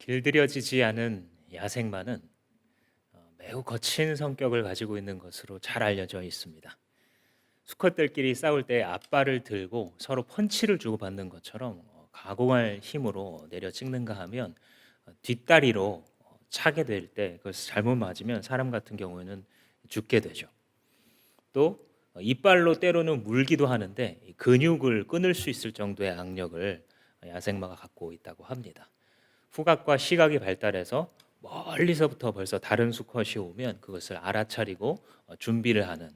길들여지지 않은 야생마는 매우 거친 성격을 가지고 있는 것으로 잘 알려져 있습니다. 수컷들끼리 싸울 때 앞발을 들고 서로 펀치를 주고받는 것처럼 가공할 힘으로 내려 찍는가 하면 뒷다리로 차게 될 때 그것을 잘못 맞으면 사람 같은 경우에는 죽게 되죠. 또 이빨로 때로는 물기도 하는데 이 근육을 끊을 수 있을 정도의 악력을 야생마가 갖고 있다고 합니다. 후각과 시각이 발달해서 멀리서부터 벌써 다른 수컷이 오면 그것을 알아차리고 준비를 하는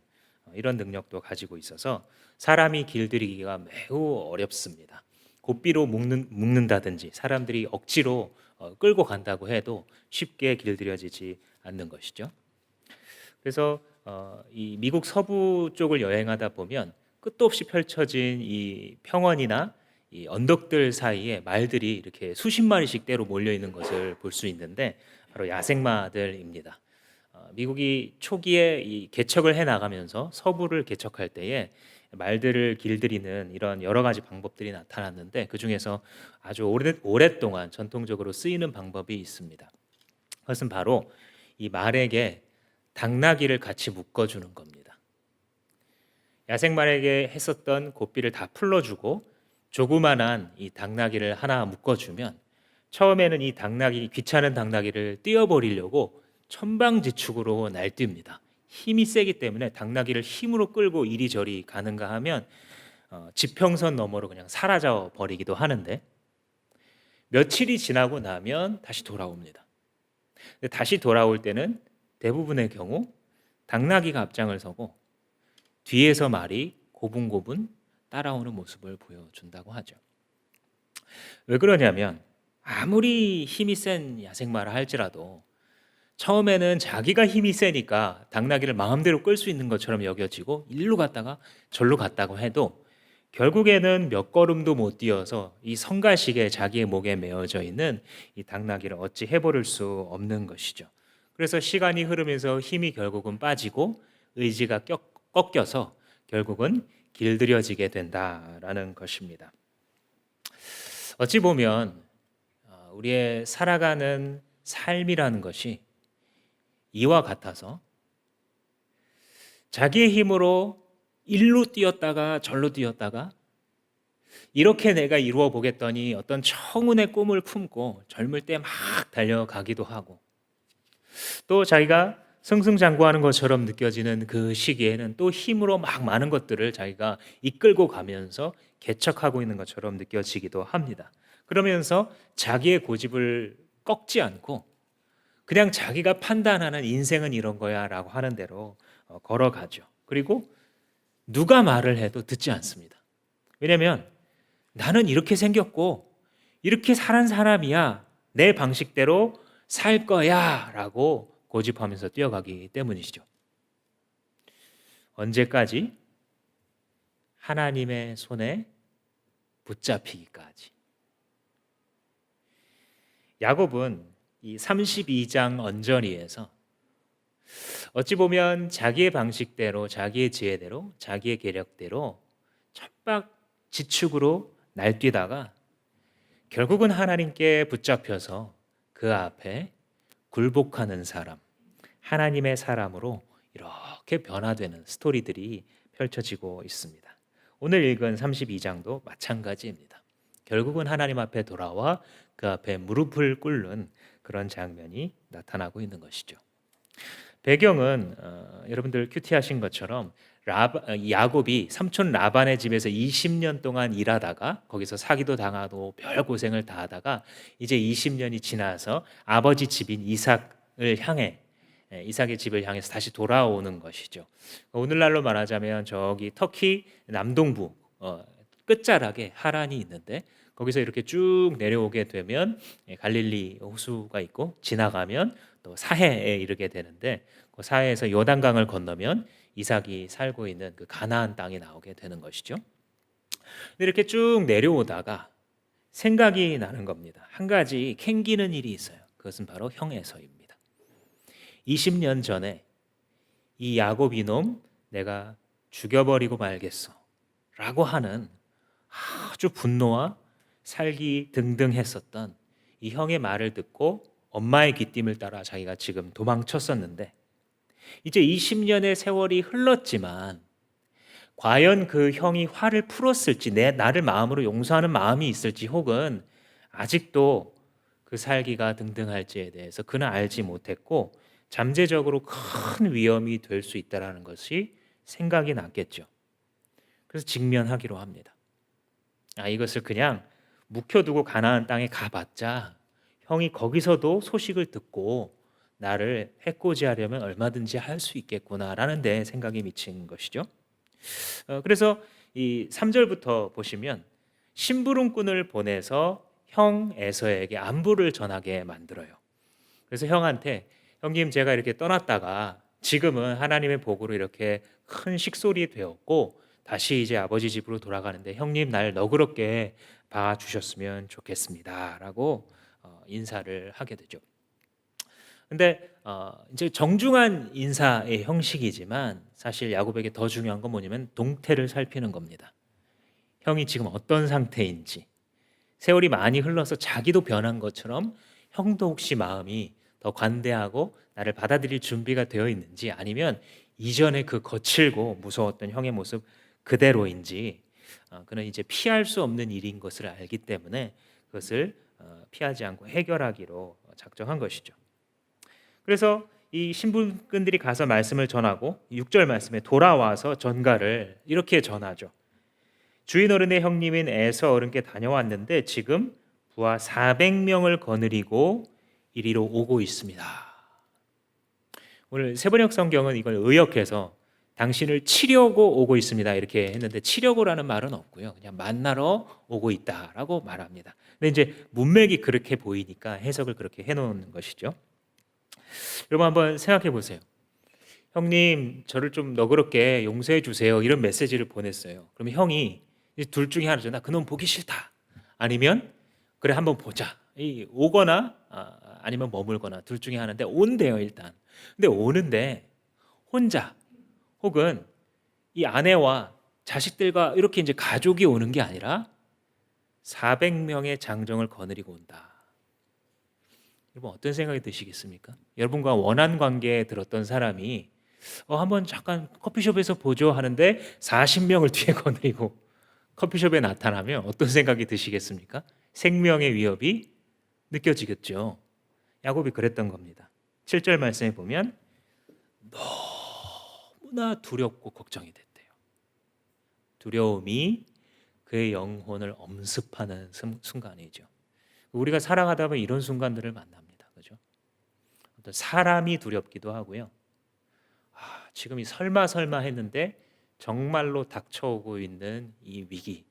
이런 능력도 가지고 있어서 사람이 길들이기가 매우 어렵습니다. 고삐로 묶는다든지 사람들이 억지로 끌고 간다고 해도 쉽게 길들여지지 않는 것이죠. 그래서 이 미국 서부 쪽을 여행하다 보면 끝도 없이 펼쳐진 이 평원이나 이 언덕들 사이에 말들이 이렇게 수십 마리씩 때로 몰려 있는 것을 볼 수 있는데 바로 야생마들입니다. 미국이 초기에 이 개척을 해 나가면서 서부를 개척할 때에 말들을 길들이는 이런 여러 가지 방법들이 나타났는데 그 중에서 아주 오랫동안 전통적으로 쓰이는 방법이 있습니다. 그것은 바로 이 말에게 당나귀를 같이 묶어주는 겁니다. 야생말에게 했었던 고삐를 다 풀러주고 조그만한 이 당나귀를 하나 묶어주면 처음에는 이 당나귀 귀찮은 당나귀를 띄어버리려고 천방지축으로 날뜁니다. 힘이 세기 때문에 당나귀를 힘으로 끌고 이리저리 가는가 하면 지평선 너머로 그냥 사라져 버리기도 하는데 며칠이 지나고 나면 다시 돌아옵니다. 다시 돌아올 때는 대부분의 경우 당나귀가 앞장을 서고 뒤에서 말이 고분고분 따라오는 모습을 보여준다고 하죠. 왜 그러냐면 아무리 힘이 센 야생마라 할지라도 처음에는 자기가 힘이 세니까 당나귀를 마음대로 끌 수 있는 것처럼 여겨지고 일로 갔다가 절로 갔다고 해도 결국에는 몇 걸음도 못 뛰어서 이 성가시게 자기의 목에 메어져 있는 이 당나귀를 어찌 해버릴 수 없는 것이죠. 그래서 시간이 흐르면서 힘이 결국은 빠지고 의지가 꺾여서 결국은 길들여지게 된다라는 것입니다. 어찌 보면 우리의 살아가는 삶이라는 것이 이와 같아서 자기의 힘으로 일로 뛰었다가 절로 뛰었다가 이렇게 내가 이루어 보겠더니 어떤 청운의 꿈을 품고 젊을 때 막 달려가기도 하고 또 자기가 승승장구하는 것처럼 느껴지는 그 시기에는 또 힘으로 막 많은 것들을 자기가 이끌고 가면서 개척하고 있는 것처럼 느껴지기도 합니다. 그러면서 자기의 고집을 꺾지 않고 그냥 자기가 판단하는 인생은 이런 거야 라고 하는 대로 걸어가죠. 그리고 누가 말을 해도 듣지 않습니다. 왜냐하면 나는 이렇게 생겼고 이렇게 살은 사람이야. 내 방식대로 살 거야 라고 고집하면서 뛰어가기 때문이시죠. 언제까지? 하나님의 손에 붙잡히기까지. 야곱은 이 32장 언저리에서 어찌 보면 자기의 방식대로 자기의 지혜대로 자기의 계략대로 천박지축으로 날뛰다가 결국은 하나님께 붙잡혀서 그 앞에 굴복하는 사람, 하나님의 사람으로 이렇게 변화되는 스토리들이 펼쳐지고 있습니다. 오늘 읽은 32장도 마찬가지입니다. 결국은 하나님 앞에 돌아와 그 앞에 무릎을 꿇는 그런 장면이 나타나고 있는 것이죠. 배경은 여러분들 큐티하신 것처럼 야곱이 삼촌 라반의 집에서 20년 동안 일하다가 거기서 사기도 당하고 별 고생을 다 하다가 이제 20년이 지나서 아버지 집인 이삭을 향해 이삭의 집을 향해서 다시 돌아오는 것이죠. 오늘날로 말하자면 저기 터키 남동부 끝자락에 하란이 있는데 거기서 이렇게 쭉 내려오게 되면 갈릴리 호수가 있고 지나가면 또 사해에 이르게 되는데 그 사해에서 요단강을 건너면 이삭이 살고 있는 그 가나안 땅에 나오게 되는 것이죠. 근데 이렇게 쭉 내려오다가 생각이 나는 겁니다. 한 가지 캥기는 일이 있어요. 그것은 바로 형에서입니다. 20년 전에 이 야곱 이놈 내가 죽여버리고 말겠어 라고 하는 아주 분노와 살기 등등했었던 이 형의 말을 듣고 엄마의 귀띔을 따라 자기가 지금 도망쳤었는데 이제 20년의 세월이 흘렀지만 과연 그 형이 화를 풀었을지 나를 마음으로 용서하는 마음이 있을지 혹은 아직도 그 살기가 등등할지에 대해서 그는 알지 못했고 잠재적으로 큰 위험이 될 수 있다는 것이 생각이 났겠죠. 그래서 직면하기로 합니다. 이것을 그냥 묵혀두고 가나안 땅에 가봤자 형이 거기서도 소식을 듣고 나를 해코지하려면 얼마든지 할 수 있겠구나라는 데 생각이 미친 것이죠. 그래서 이 3절부터 보시면 심부름꾼을 보내서 형 에서에게 안부를 전하게 만들어요. 그래서 형한테 형님 제가 이렇게 떠났다가 지금은 하나님의 복으로 이렇게 큰 식솔이 되었고 다시 이제 아버지 집으로 돌아가는데 형님 날 너그럽게 봐주셨으면 좋겠습니다라고 인사를 하게 되죠. 근데 이제 정중한 인사의 형식이지만 사실 야곱에게 더 중요한 건 뭐냐면 동태를 살피는 겁니다. 형이 지금 어떤 상태인지 세월이 많이 흘러서 자기도 변한 것처럼 형도 혹시 마음이 더 관대하고 나를 받아들일 준비가 되어 있는지 아니면 이전에 그 거칠고 무서웠던 형의 모습 그대로인지 그는 이제 피할 수 없는 일인 것을 알기 때문에 그것을 피하지 않고 해결하기로 작정한 것이죠. 그래서 이 신부꾼들이 가서 말씀을 전하고 6절 말씀에 돌아와서 전가를 이렇게 전하죠. 주인 어른의 형님인 에서 어른께 다녀왔는데 지금 부하 400명을 거느리고 이리로 오고 있습니다. 오늘 세번역 성경은 이걸 의역해서 당신을 치려고 오고 있습니다 이렇게 했는데 치려고라는 말은 없고요. 그냥 만나러 오고 있다라고 말합니다. 근데 이제 문맥이 그렇게 보이니까 해석을 그렇게 해놓은 것이죠. 여러분 한번 생각해 보세요. 형님 저를 좀 너그럽게 용서해 주세요 이런 메시지를 보냈어요. 그러면 형이 둘 중에 하나죠. 나 그놈 보기 싫다. 아니면 그래 한번 보자. 오거나 아니면 머물거나 둘 중에 하나인데 온대요 일단. 근데 오는데 혼자 혹은 이 아내와 자식들과 이렇게 이제 가족이 오는 게 아니라 400명의 장정을 거느리고 온다. 여러분 어떤 생각이 드시겠습니까? 여러분과 원한 관계에 들었던 사람이 한번 잠깐 커피숍에서 보죠 하는데 40명을 뒤에 거느리고 커피숍에 나타나면 어떤 생각이 드시겠습니까? 생명의 위협이 느껴지겠죠. 야곱이 그랬던 겁니다. 7절 말씀에 보면 너무나 두렵고 걱정이 됐대요. 두려움이 그의 영혼을 엄습하는 순간이죠. 우리가 살아가다 보면 이런 순간들을 만납니다. 그죠? 어떤 사람이 두렵기도 하고요. 지금 이 설마 했는데 정말로 닥쳐오고 있는 이 위기,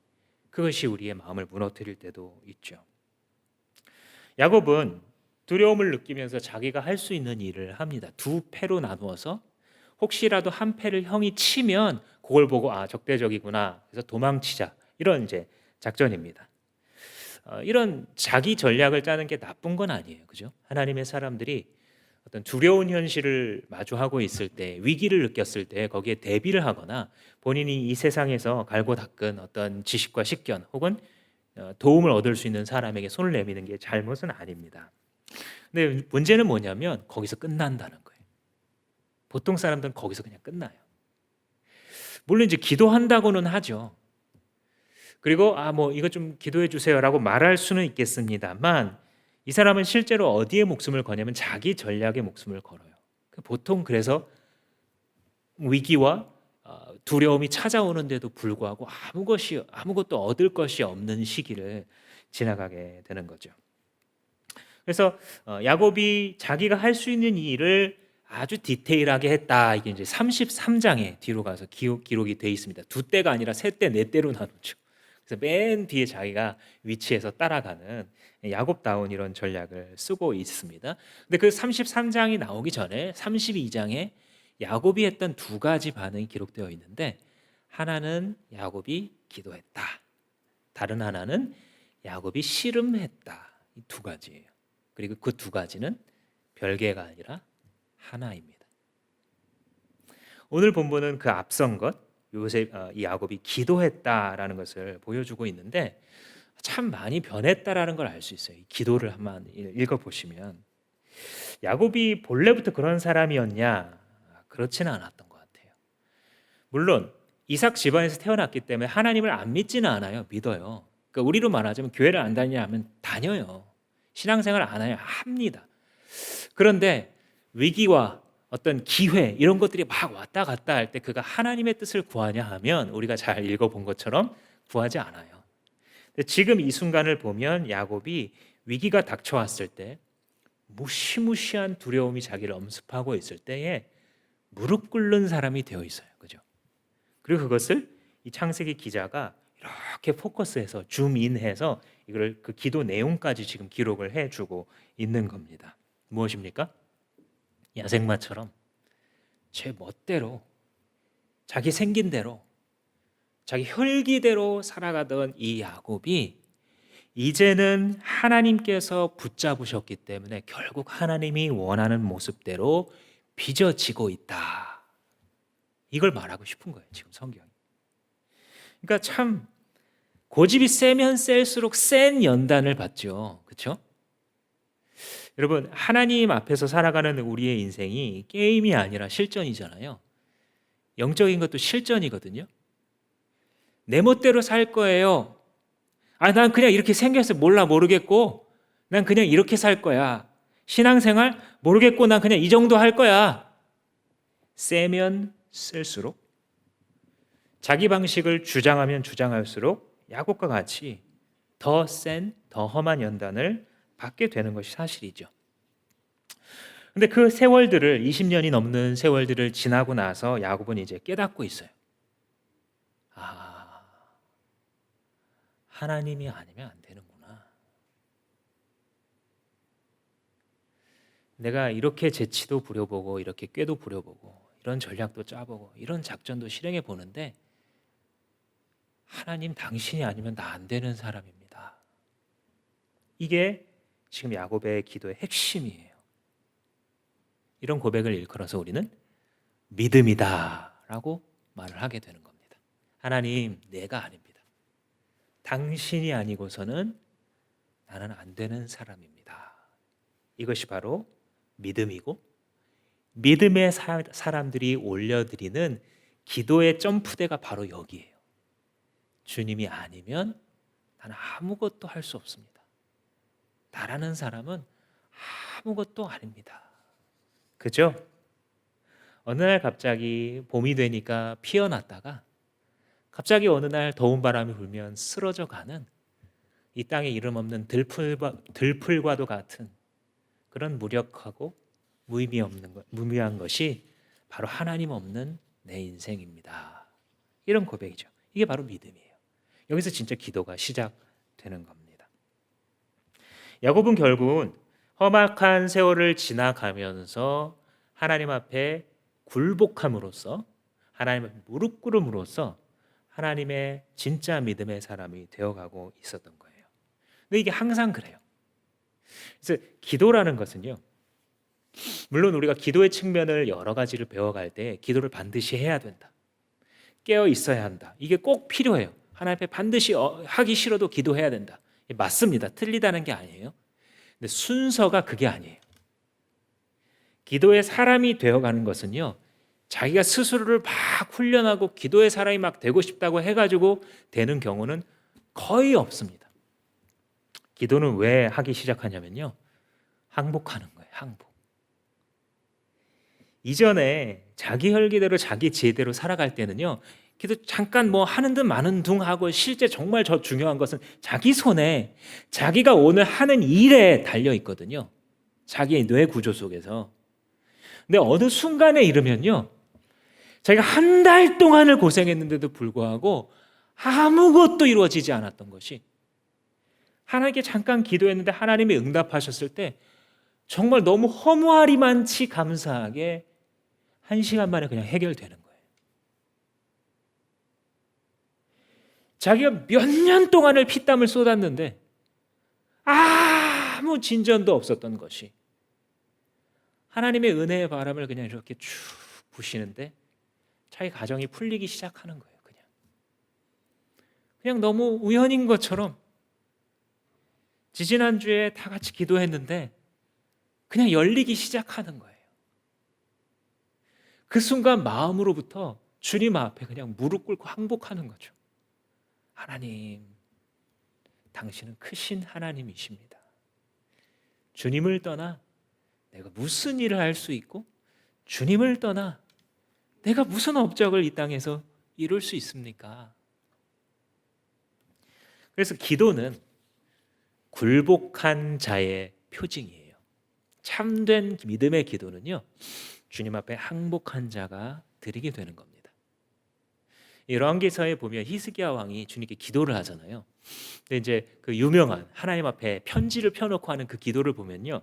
그것이 우리의 마음을 무너뜨릴 때도 있죠. 야곱은 두려움을 느끼면서 자기가 할 수 있는 일을 합니다. 두 패로 나누어서 혹시라도 한 패를 형이 치면 그걸 보고 적대적이구나 그래서 도망치자 이런 이제 작전입니다. 이런 자기 전략을 짜는 게 나쁜 건 아니에요. 그죠? 하나님의 사람들이 어떤 두려운 현실을 마주하고 있을 때 위기를 느꼈을 때 거기에 대비를 하거나 본인이 이 세상에서 갈고 닦은 어떤 지식과 식견 혹은 도움을 얻을 수 있는 사람에게 손을 내미는 게 잘못은 아닙니다. 근데 문제는 뭐냐면 거기서 끝난다는 거예요. 보통 사람들은 거기서 그냥 끝나요. 물론 이제 기도한다고는 하죠. 그리고 뭐 이거 좀 기도해 주세요라고 말할 수는 있겠습니다만 이 사람은 실제로 어디에 목숨을 거냐면 자기 전략에 목숨을 걸어요. 보통 그래서 위기와 두려움이 찾아오는데도 불구하고 아무것도 얻을 것이 없는 시기를 지나가게 되는 거죠. 그래서 야곱이 자기가 할 수 있는 일을 아주 디테일하게 했다. 이게 이제 33장에 뒤로 가서 기록이 돼 있습니다. 두 때가 아니라 세 때, 네 때로 나누죠. 그래서 맨 뒤에 자기가 위치해서 따라가는 야곱다운 이런 전략을 쓰고 있습니다. 근데 그 33장이 나오기 전에 32장에 야곱이 했던 두 가지 반응이 기록되어 있는데 하나는 야곱이 기도했다. 다른 하나는 야곱이 씨름했다. 이 두 가지예요. 그리고 그 두 가지는 별개가 아니라 하나입니다. 오늘 본문은 그 앞선 것 이 야곱이 기도했다라는 것을 보여주고 있는데 참 많이 변했다라는 걸 알 수 있어요. 이 기도를 한번 읽어보시면. 야곱이 본래부터 그런 사람이었냐? 그렇지는 않았던 것 같아요. 물론 이삭 집안에서 태어났기 때문에 하나님을 안 믿지는 않아요. 믿어요. 그러니까 우리로 말하자면 교회를 안 다니냐 하면 다녀요. 신앙생활 안 해요. 합니다. 그런데 위기와 어떤 기회 이런 것들이 막 왔다 갔다 할 때 그가 하나님의 뜻을 구하냐 하면 우리가 잘 읽어본 것처럼 구하지 않아요. 근데 지금 이 순간을 보면 야곱이 위기가 닥쳐왔을 때 무시무시한 두려움이 자기를 엄습하고 있을 때에 무릎 꿇는 사람이 되어 있어요. 그죠? 그리고 그것을 이 창세기 기자가 이렇게 포커스해서 줌인해서 이걸 그 기도 내용까지 지금 기록을 해주고 있는 겁니다. 무엇입니까? 야생마처럼 제 멋대로 자기 생긴 대로 자기 혈기대로 살아가던 이 야곱이 이제는 하나님께서 붙잡으셨기 때문에 결국 하나님이 원하는 모습대로 빚어지고 있다. 이걸 말하고 싶은 거예요. 지금 성경이. 그러니까 참 고집이 세면 셀수록 센 연단을 받죠. 그렇죠? 여러분 하나님 앞에서 살아가는 우리의 인생이 게임이 아니라 실전이잖아요. 영적인 것도 실전이거든요. 내 멋대로 살 거예요. 난 그냥 이렇게 생겨서 몰라 모르겠고 난 그냥 이렇게 살 거야. 신앙생활 모르겠고 난 그냥 이 정도 할 거야. 세면 쓸수록 자기 방식을 주장하면 주장할수록 야곱과 같이 더 센, 더 험한 연단을 받게 되는 것이 사실이죠. 근데 그 세월들을 20년이 넘는 세월들을 지나고 나서 야곱은 이제 깨닫고 있어요. 하나님이 아니면 안 되는구나. 내가 이렇게 재치도 부려보고 이렇게 꾀도 부려보고 이런 전략도 짜보고 이런 작전도 실행해 보는데 하나님 당신이 아니면 나 안 되는 사람입니다. 이게 지금 야곱의 기도의 핵심이에요. 이런 고백을 일컬어서 우리는 믿음이다라고 말을 하게 되는 겁니다. 하나님, 내가 아닙니다. 당신이 아니고서는 나는 안 되는 사람입니다. 이것이 바로 믿음이고 믿음의 사람들이 올려드리는 기도의 점프대가 바로 여기에요. 주님이 아니면 나는 아무것도 할 수 없습니다. 나라는 사람은 아무것도 아닙니다. 그죠? 어느 날 갑자기 봄이 되니까 피어났다가 갑자기 어느 날 더운 바람이 불면 쓰러져 가는 이 땅에 이름 없는 들풀과도 같은 그런 무력하고 무미한 것이 바로 하나님 없는 내 인생입니다. 이런 고백이죠. 이게 바로 믿음이에요. 여기서 진짜 기도가 시작되는 겁니다. 야곱은 결국은 험악한 세월을 지나가면서 하나님 앞에 굴복함으로써 하나님 앞에 무릎 꿇음으로써 하나님의 진짜 믿음의 사람이 되어가고 있었던 거예요. 근데 이게 항상 그래요. 그래서 기도라는 것은요. 물론 우리가 기도의 측면을 여러 가지를 배워갈 때 기도를 반드시 해야 된다. 깨어 있어야 한다. 이게 꼭 필요해요. 하나님 앞에 반드시 하기 싫어도 기도해야 된다. 맞습니다. 틀리다는 게 아니에요. 근데 순서가 그게 아니에요. 기도의 사람이 되어가는 것은요. 자기가 스스로를 막 훈련하고 기도의 사람이 막 되고 싶다고 해가지고 되는 경우는 거의 없습니다. 기도는 왜 하기 시작하냐면요. 항복하는 거예요. 항복. 이전에 자기 혈기대로 자기 지혜대로 살아갈 때는요. 기도 잠깐 뭐 하는 듯 마는 둥 하고 실제 정말 저 중요한 것은 자기 손에 자기가 오늘 하는 일에 달려 있거든요. 자기의 뇌 구조 속에서. 근데 어느 순간에 이르면요. 자기가 한 달 동안을 고생했는데도 불구하고 아무것도 이루어지지 않았던 것이 하나님께 잠깐 기도했는데 하나님이 응답하셨을 때 정말 너무 허무하리만치 감사하게 1시간 만에 그냥 해결되는 거예요. 자기가 몇 년 동안을 피땀을 쏟았는데 아무 진전도 없었던 것이 하나님의 은혜의 바람을 그냥 이렇게 쭉 부시는데 자기 가정이 풀리기 시작하는 거예요. 그냥 너무 우연인 것처럼 지지난주에 다 같이 기도했는데 그냥 열리기 시작하는 거예요. 그 순간 마음으로부터 주님 앞에 그냥 무릎 꿇고 항복하는 거죠. 하나님, 당신은 크신 하나님이십니다. 주님을 떠나 내가 무슨 일을 할 수 있고, 주님을 떠나 내가 무슨 업적을 이 땅에서 이룰 수 있습니까? 그래서 기도는 굴복한 자의 표징이에요. 참된 믿음의 기도는요, 주님 앞에 항복한 자가 드리게 되는 겁니다. 이 열왕기서에 보면 히스기야 왕이 주님께 기도를 하잖아요. 근데 이제 그 유명한 하나님 앞에 편지를 펴놓고 하는 그 기도를 보면요,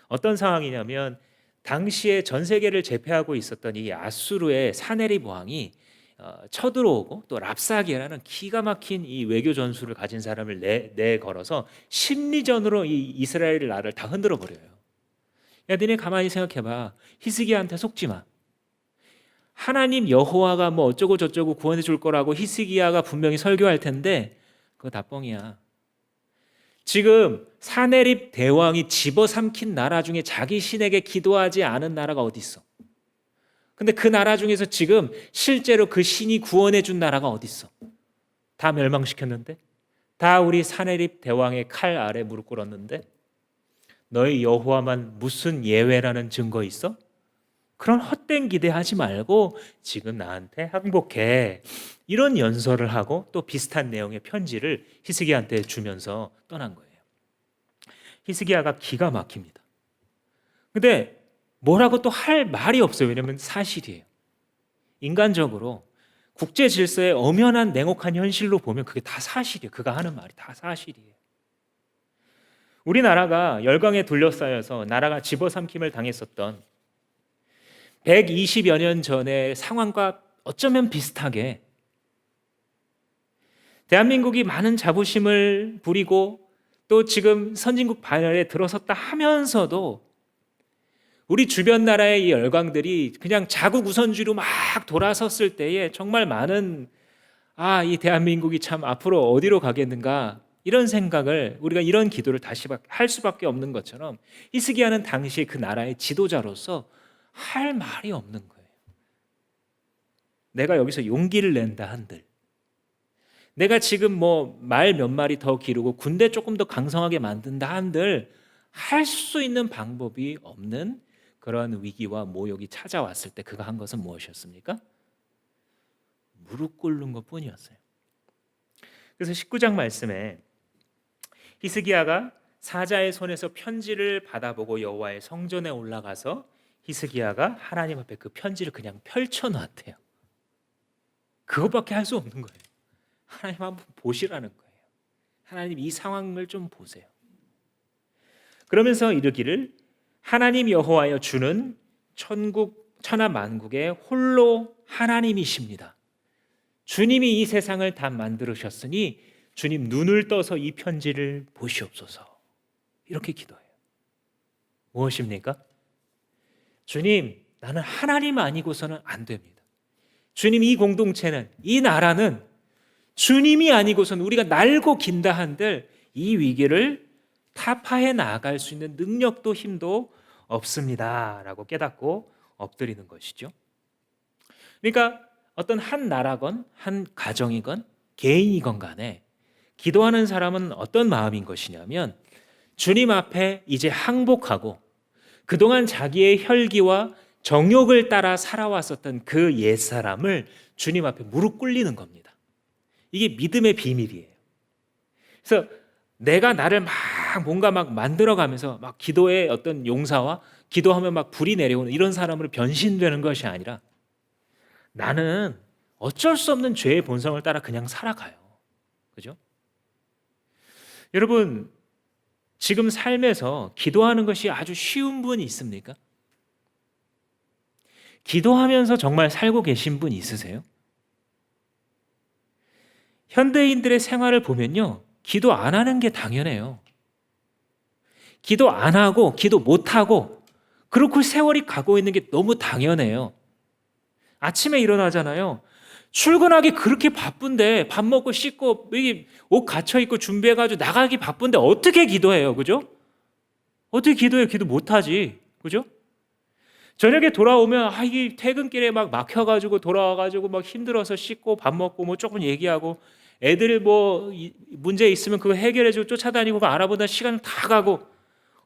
어떤 상황이냐면 당시에 전 세계를 제패하고 있었던 이 아수르의 사네립 왕이 쳐들어오고 또 랍사기라는 기가 막힌 이 외교 전술을 가진 사람을 내걸어서 심리전으로 이 이스라엘 나라를 다 흔들어 버려요. 야, 너네 가만히 생각해봐. 히스기야한테 속지 마. 하나님 여호와가 뭐 어쩌고 저쩌고 구원해 줄 거라고 히스기야가 분명히 설교할 텐데 그거 다 뻥이야. 지금 사네립 대왕이 집어삼킨 나라 중에 자기 신에게 기도하지 않은 나라가 어디 있어? 근데 그 나라 중에서 지금 실제로 그 신이 구원해 준 나라가 어디 있어? 다 멸망시켰는데? 다 우리 사네립 대왕의 칼 아래 무릎 꿇었는데? 너희 여호와만 무슨 예외라는 증거 있어? 그런 헛된 기대하지 말고 지금 나한테 항복해. 이런 연설을 하고 또 비슷한 내용의 편지를 히스기야한테 주면서 떠난 거예요. 히스기야가 기가 막힙니다. 근데 뭐라고 또 할 말이 없어요. 왜냐하면 사실이에요. 인간적으로 국제 질서의 엄연한 냉혹한 현실로 보면 그게 다 사실이에요. 그가 하는 말이 다 사실이에요. 우리나라가 열강에 둘러싸여서 나라가 집어삼킴을 당했었던 120여 년 전의 상황과 어쩌면 비슷하게 대한민국이 많은 자부심을 부리고 또 지금 선진국 반열에 들어섰다 하면서도 우리 주변 나라의 이 열강들이 그냥 자국 우선주의로 막 돌아섰을 때에 정말 많은 이 대한민국이 참 앞으로 어디로 가겠는가 이런 생각을 우리가 이런 기도를 다시 할 수밖에 없는 것처럼 히스기야는 당시 그 나라의 지도자로서 할 말이 없는 거예요. 내가 여기서 용기를 낸다 한들, 내가 지금 뭐 말 몇 마리 더 기르고 군대 조금 더 강성하게 만든다 한들 할 수 있는 방법이 없는 그런 위기와 모욕이 찾아왔을 때 그가 한 것은 무엇이었습니까? 무릎 꿇는 것뿐이었어요. 그래서 19장 말씀에 히스기야가 사자의 손에서 편지를 받아보고 여호와의 성전에 올라가서 히스기야가 하나님 앞에 그 편지를 그냥 펼쳐놨대요. 그것밖에 할 수 없는 거예요. 하나님 한번 보시라는 거예요. 하나님 이 상황을 좀 보세요. 그러면서 이르기를 하나님 여호와여 주는 천국 천하 만국의 홀로 하나님이십니다. 주님이 이 세상을 다 만들으셨으니 주님 눈을 떠서 이 편지를 보시옵소서. 이렇게 기도해요. 무엇입니까? 주님, 나는 하나님 아니고서는 안 됩니다. 주님, 이 공동체는, 이 나라는 주님이 아니고서는 우리가 날고 긴다 한들 이 위기를 타파해 나아갈 수 있는 능력도 힘도 없습니다. 라고 깨닫고 엎드리는 것이죠. 그러니까 어떤 한 나라건 한 가정이건 개인이건 간에 기도하는 사람은 어떤 마음인 것이냐면 주님 앞에 이제 항복하고 그동안 자기의 혈기와 정욕을 따라 살아왔었던 그 옛사람을 주님 앞에 무릎 꿇리는 겁니다. 이게 믿음의 비밀이에요. 그래서 내가 나를 뭔가 만들어가면서 기도의 어떤 용사와 기도하면 불이 내려오는 이런 사람으로 변신되는 것이 아니라 나는 어쩔 수 없는 죄의 본성을 따라 그냥 살아가요. 그죠? 여러분, 지금 삶에서 기도하는 것이 아주 쉬운 분이 있습니까? 기도하면서 정말 살고 계신 분 있으세요? 현대인들의 생활을 보면요, 기도 안 하는 게 당연해요. 기도 안 하고 기도 못 하고 그렇게 세월이 가고 있는 게 너무 당연해요. 아침에 일어나잖아요. 출근하기 그렇게 바쁜데 밥 먹고 씻고 여기 옷 갖춰 입고 준비해가지고 나가기 바쁜데 어떻게 기도해요, 그죠? 어떻게 기도해요? 기도 못하지, 그죠? 저녁에 돌아오면 이 퇴근길에 막 막혀가지고 돌아와가지고 막 힘들어서 씻고 밥 먹고 뭐 조금 얘기하고 애들이 뭐 문제 있으면 그거 해결해주고 쫓아다니고 알아보다 시간 다 가고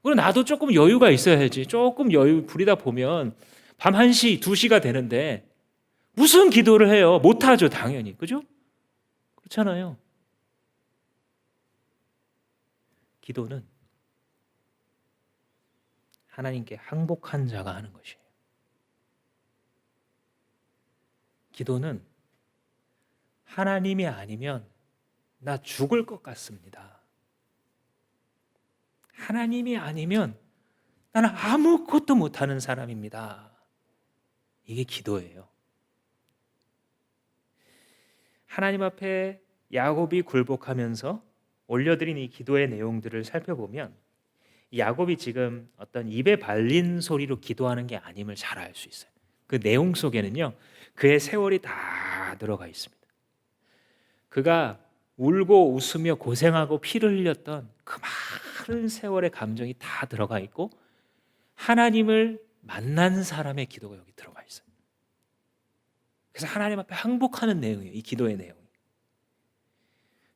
그리고 나도 조금 여유가 있어야지. 조금 여유 부리다 보면 밤 1시, 2시가 되는데 무슨 기도를 해요? 못하죠, 당연히. 그죠? 그렇잖아요. 기도는 하나님께 항복한 자가 하는 것이에요. 기도는 하나님이 아니면 나 죽을 것 같습니다. 하나님이 아니면 나는 아무것도 못하는 사람입니다. 이게 기도예요. 하나님 앞에 야곱이 굴복하면서 올려드린 이 기도의 내용들을 살펴보면 야곱이 지금 어떤 입에 발린 소리로 기도하는 게 아님을 잘 알 수 있어요. 그 내용 속에는요, 그의 세월이 다 들어가 있습니다. 그가 울고 웃으며 고생하고 피를 흘렸던 그 많은 세월의 감정이 다 들어가 있고 하나님을 만난 사람의 기도가 여기 들어가 있어요. 그래서 하나님 앞에 항복하는 내용이에요. 이 기도의 내용이.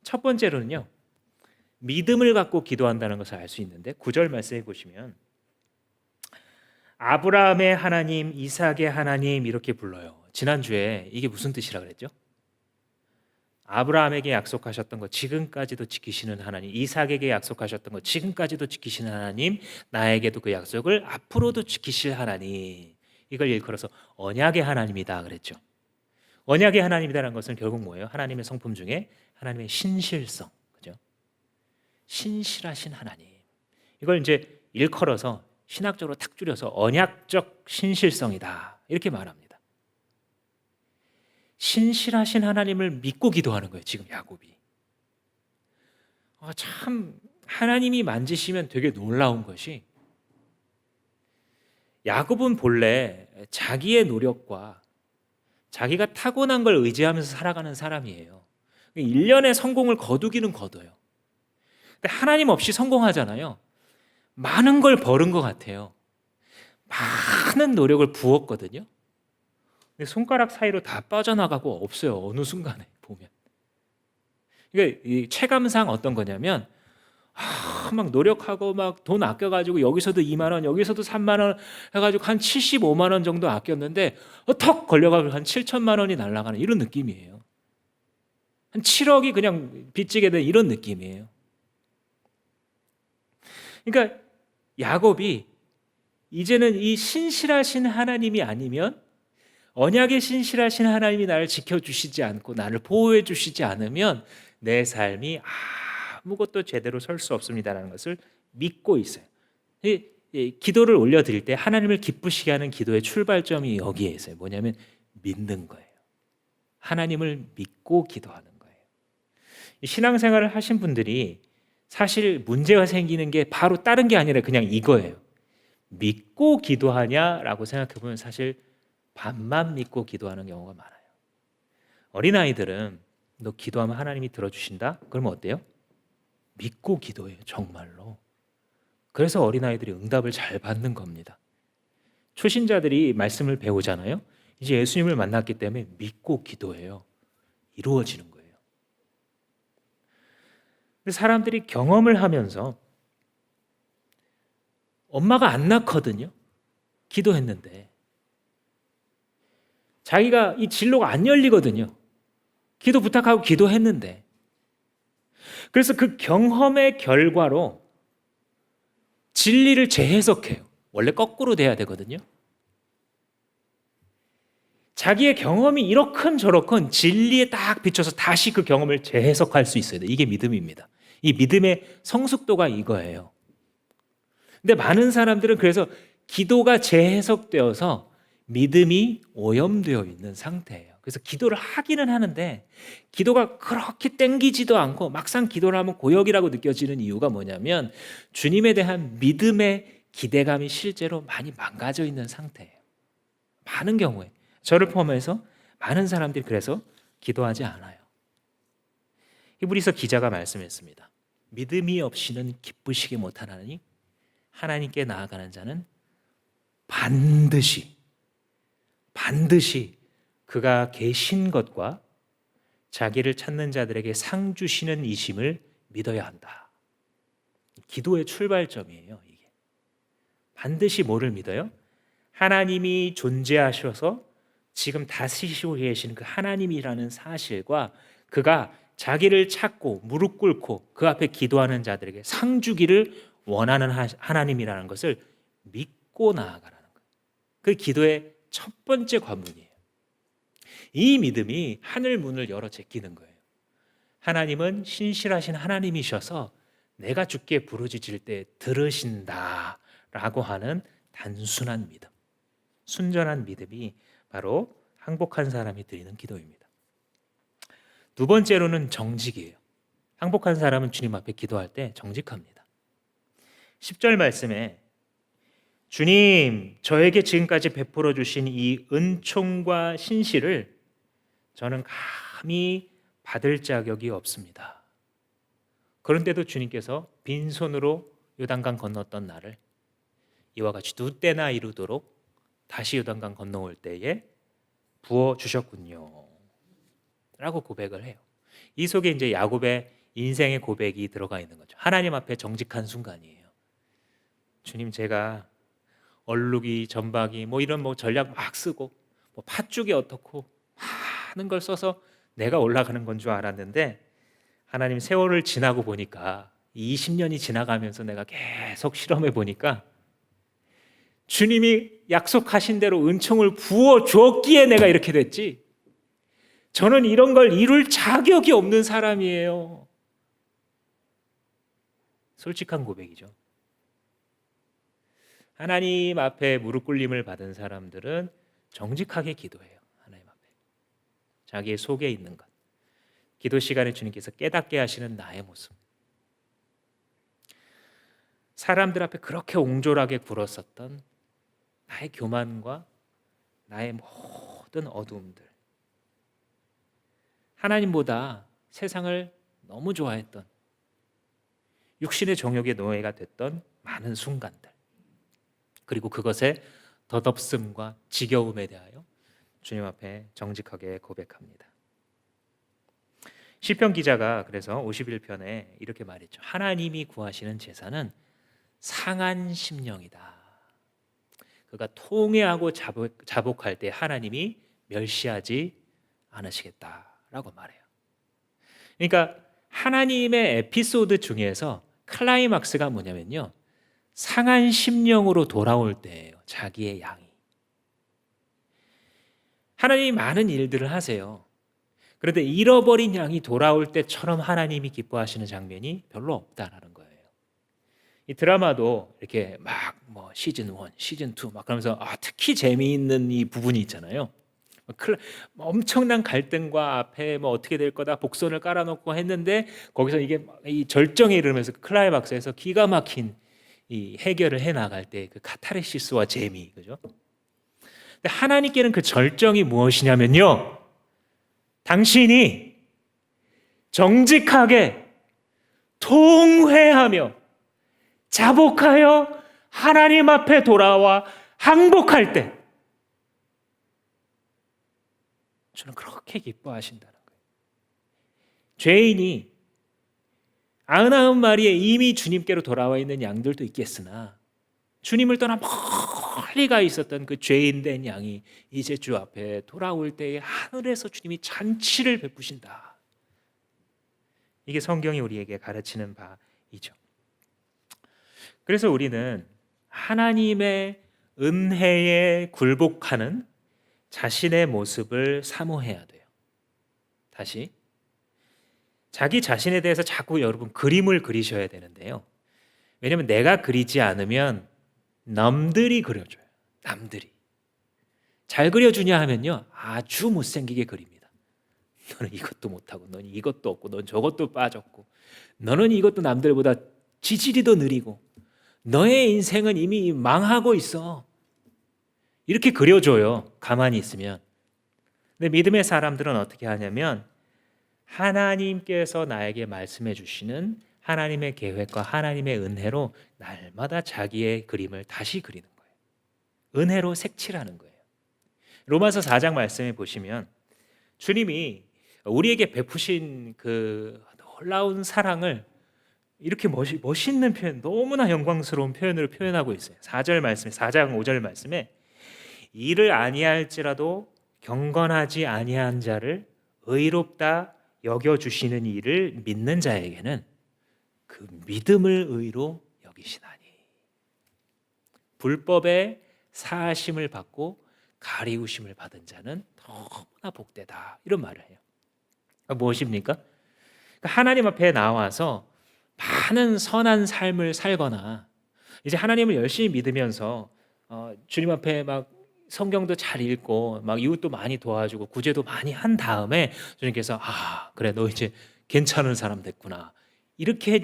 첫 번째로는요, 믿음을 갖고 기도한다는 것을 알 수 있는데 9절 말씀해 보시면 아브라함의 하나님, 이삭의 하나님 이렇게 불러요. 지난주에 이게 무슨 뜻이라 그랬죠? 아브라함에게 약속하셨던 것 지금까지도 지키시는 하나님, 이삭에게 약속하셨던 것 지금까지도 지키시는 하나님, 나에게도 그 약속을 앞으로도 지키실 하나님. 이걸 일컬어서 언약의 하나님이다 그랬죠. 언약의 하나님이라는 것은 결국 뭐예요? 하나님의 성품 중에 하나님의 신실성, 그죠? 신실하신 하나님. 이걸 이제 일컬어서 신학적으로 탁 줄여서 언약적 신실성이다 이렇게 말합니다. 신실하신 하나님을 믿고 기도하는 거예요. 지금 야곱이. 참 하나님이 만지시면 되게 놀라운 것이 야곱은 본래 자기의 노력과 자기가 타고난 걸 의지하면서 살아가는 사람이에요. 1년의 성공을 거두기는 거둬요. 근데 하나님 없이 성공하잖아요. 많은 걸 벌은 것 같아요. 많은 노력을 부었거든요. 근데 손가락 사이로 다 빠져나가고 없어요. 어느 순간에 보면. 그러니까 이 체감상 어떤 거냐면 막 노력하고 막 돈 아껴가지고 여기서도 2만 원, 여기서도 3만 원 해가지고 한 75만 원 정도 아꼈는데 턱 걸려가지고 한 7천만 원이 날아가는 이런 느낌이에요. 한 7억이 그냥 빚지게 된 이런 느낌이에요. 그러니까 야곱이 이제는 이 신실하신 하나님이 아니면 언약의 신실하신 하나님이 나를 지켜주시지 않고 나를 보호해 주시지 않으면 내 삶이 아무것도 제대로 설 수 없습니다라는 것을 믿고 있어요. 기도를 올려드릴 때 하나님을 기쁘시게 하는 기도의 출발점이 여기에 있어요. 뭐냐면 믿는 거예요. 하나님을 믿고 기도하는 거예요. 신앙생활을 하신 분들이 사실 문제가 생기는 게 바로 다른 게 아니라 그냥 이거예요. 믿고 기도하냐라고 생각해 보면 사실 반만 믿고 기도하는 경우가 많아요. 어린아이들은 너 기도하면 하나님이 들어주신다? 그러면 어때요? 믿고 기도해요. 정말로. 그래서 어린아이들이 응답을 잘 받는 겁니다. 초신자들이 말씀을 배우잖아요. 이제 예수님을 만났기 때문에 믿고 기도해요. 이루어지는 거예요. 근데 사람들이 경험을 하면서 엄마가 안 낳거든요. 기도했는데 자기가 이 진로가 안 열리거든요. 기도 부탁하고 기도했는데 그래서 그 경험의 결과로 진리를 재해석해요. 원래 거꾸로 돼야 되거든요. 자기의 경험이 이렇건 저렇건 진리에 딱 비춰서 다시 그 경험을 재해석할 수 있어야 돼요. 이게 믿음입니다. 이 믿음의 성숙도가 이거예요. 근데 많은 사람들은 그래서 기도가 재해석되어서 믿음이 오염되어 있는 상태예요. 그래서 기도를 하기는 하는데 기도가 그렇게 땡기지도 않고 막상 기도를 하면 고역이라고 느껴지는 이유가 뭐냐면 주님에 대한 믿음의 기대감이 실제로 많이 망가져 있는 상태예요. 많은 경우에 저를 포함해서 많은 사람들이 그래서 기도하지 않아요. 히브리서 기자가 말씀했습니다. 믿음이 없이는 기쁘시게 못하나니 하나님께 나아가는 자는 반드시 그가 계신 것과 자기를 찾는 자들에게 상 주시는 이심을 믿어야 한다. 기도의 출발점이에요. 이게 반드시 뭐를 믿어요? 하나님이 존재하셔서 지금 다스리시고 계시는 그 하나님이라는 사실과 그가 자기를 찾고 무릎 꿇고 그 앞에 기도하는 자들에게 상 주기를 원하는 하나님이라는 것을 믿고 나아가라는 거예요. 그 기도의 첫 번째 관문이에요. 이 믿음이 하늘 문을 열어 제끼는 거예요. 하나님은 신실하신 하나님이셔서 내가 주께 부르짖을 때 들으신다라고 하는 단순한 믿음, 순전한 믿음이 바로 항복한 사람이 드리는 기도입니다. 두 번째로는 정직이에요. 항복한 사람은 주님 앞에 기도할 때 정직합니다. 10절 말씀에 주님, 저에게 지금까지 베풀어 주신 이 은총과 신실을 저는 감히 받을 자격이 없습니다. 그런데도 주님께서 빈손으로 요단강 건넜던 나를 이와 같이 두 때나 이루도록 다시 요단강 건너올 때에 부어 주셨군요. 라고 고백을 해요. 이 속에 이제 야곱의 인생의 고백이 들어가 있는 거죠. 하나님 앞에 정직한 순간이에요. 주님, 제가 얼룩이, 전박이 이런 전략 막 쓰고 팥죽이 어떻고 많은 걸 써서 내가 올라가는 건 줄 알았는데 하나님 세월을 지나고 보니까 20년이 지나가면서 내가 계속 실험해 보니까 주님이 약속하신 대로 은총을 부어 주었기에 내가 이렇게 됐지 저는 이런 걸 이룰 자격이 없는 사람이에요. 솔직한 고백이죠. 하나님 앞에 무릎 꿇림을 받은 사람들은 정직하게 기도해요. 하나님 앞에 자기의 속에 있는 것, 기도 시간에 주님께서 깨닫게 하시는 나의 모습, 사람들 앞에 그렇게 옹졸하게 굴었었던 나의 교만과 나의 모든 어두움들, 하나님보다 세상을 너무 좋아했던 육신의 정욕의 노예가 됐던 많은 순간들, 그리고 그것의 덧없음과 지겨움에 대하여 주님 앞에 정직하게 고백합니다. 시편 기자가 그래서 51편에 이렇게 말했죠. 하나님이 구하시는 제사는 상한 심령이다. 그가 통회하고 자복할 때 하나님이 멸시하지 않으시겠다라고 말해요. 그러니까 하나님의 에피소드 중에서 클라이막스가 뭐냐면요, 상한 심령으로 돌아올 때예요. 자기의 양이. 하나님이 많은 일들을 하세요. 그런데 잃어버린 양이 돌아올 때처럼 하나님이 기뻐하시는 장면이 별로 없다라는 거예요. 이 드라마도 이렇게 막 시즌 1, 시즌 2 막 그러면서 특히 재미있는 이 부분이 있잖아요. 엄청난 갈등과 앞에 어떻게 될 거다 복선을 깔아놓고 했는데 거기서 이게 이 절정에 이르면서 클라이막스에서 기가 막힌 이 해결을 해 나갈 때 그 카타르시스와 재미, 그죠? 근데 하나님께는 그 절정이 무엇이냐면요, 당신이 정직하게 통회하며 자복하여 하나님 앞에 돌아와 항복할 때 저는 그렇게 기뻐하신다는 거예요. 죄인이 99마리에 이미 주님께로 돌아와 있는 양들도 있겠으나 주님을 떠나 멀리 가 있었던 그 죄인된 양이 이제 주 앞에 돌아올 때에 하늘에서 주님이 잔치를 베푸신다. 이게 성경이 우리에게 가르치는 바이죠. 그래서 우리는 하나님의 은혜에 굴복하는 자신의 모습을 사모해야 돼요. 다시 자기 자신에 대해서 자꾸 여러분 그림을 그리셔야 되는데요. 왜냐하면 내가 그리지 않으면 남들이 그려줘요. 남들이 잘 그려주냐 하면요, 아주 못생기게 그립니다. 너는 이것도 못하고 너는 이것도 없고 넌 저것도 빠졌고 너는 이것도 남들보다 지질이 더 느리고 너의 인생은 이미 망하고 있어. 이렇게 그려줘요. 가만히 있으면. 근데 믿음의 사람들은 어떻게 하냐면 하나님께서 나에게 말씀해 주시는 하나님의 계획과 하나님의 은혜로 날마다 자기의 그림을 다시 그리는 거예요. 은혜로 색칠하는 거예요. 로마서 4장 말씀에 보시면 주님이 우리에게 베푸신 그 놀라운 사랑을 이렇게 멋있는 표현, 너무나 영광스러운 표현으로 표현하고 있어요. 4절 말씀에 4장 5절 말씀에 이를 아니할지라도 경건하지 아니한 자를 의롭다 여겨 주시는 이를 믿는 자에게는 그 믿음을 의로 여기시나니. 불법의 사하심을 받고 가리우심을 받은 자는 너무나 복되다. 이런 말을 해요. 무엇입니까? 하나님 앞에 나와서 많은 선한 삶을 살거나 이제 하나님을 열심히 믿으면서 주님 앞에 막 성경도 잘 읽고 막 이웃도 많이 도와주고 구제도 많이 한 다음에 주님께서 그래 너 이제 괜찮은 사람 됐구나 이렇게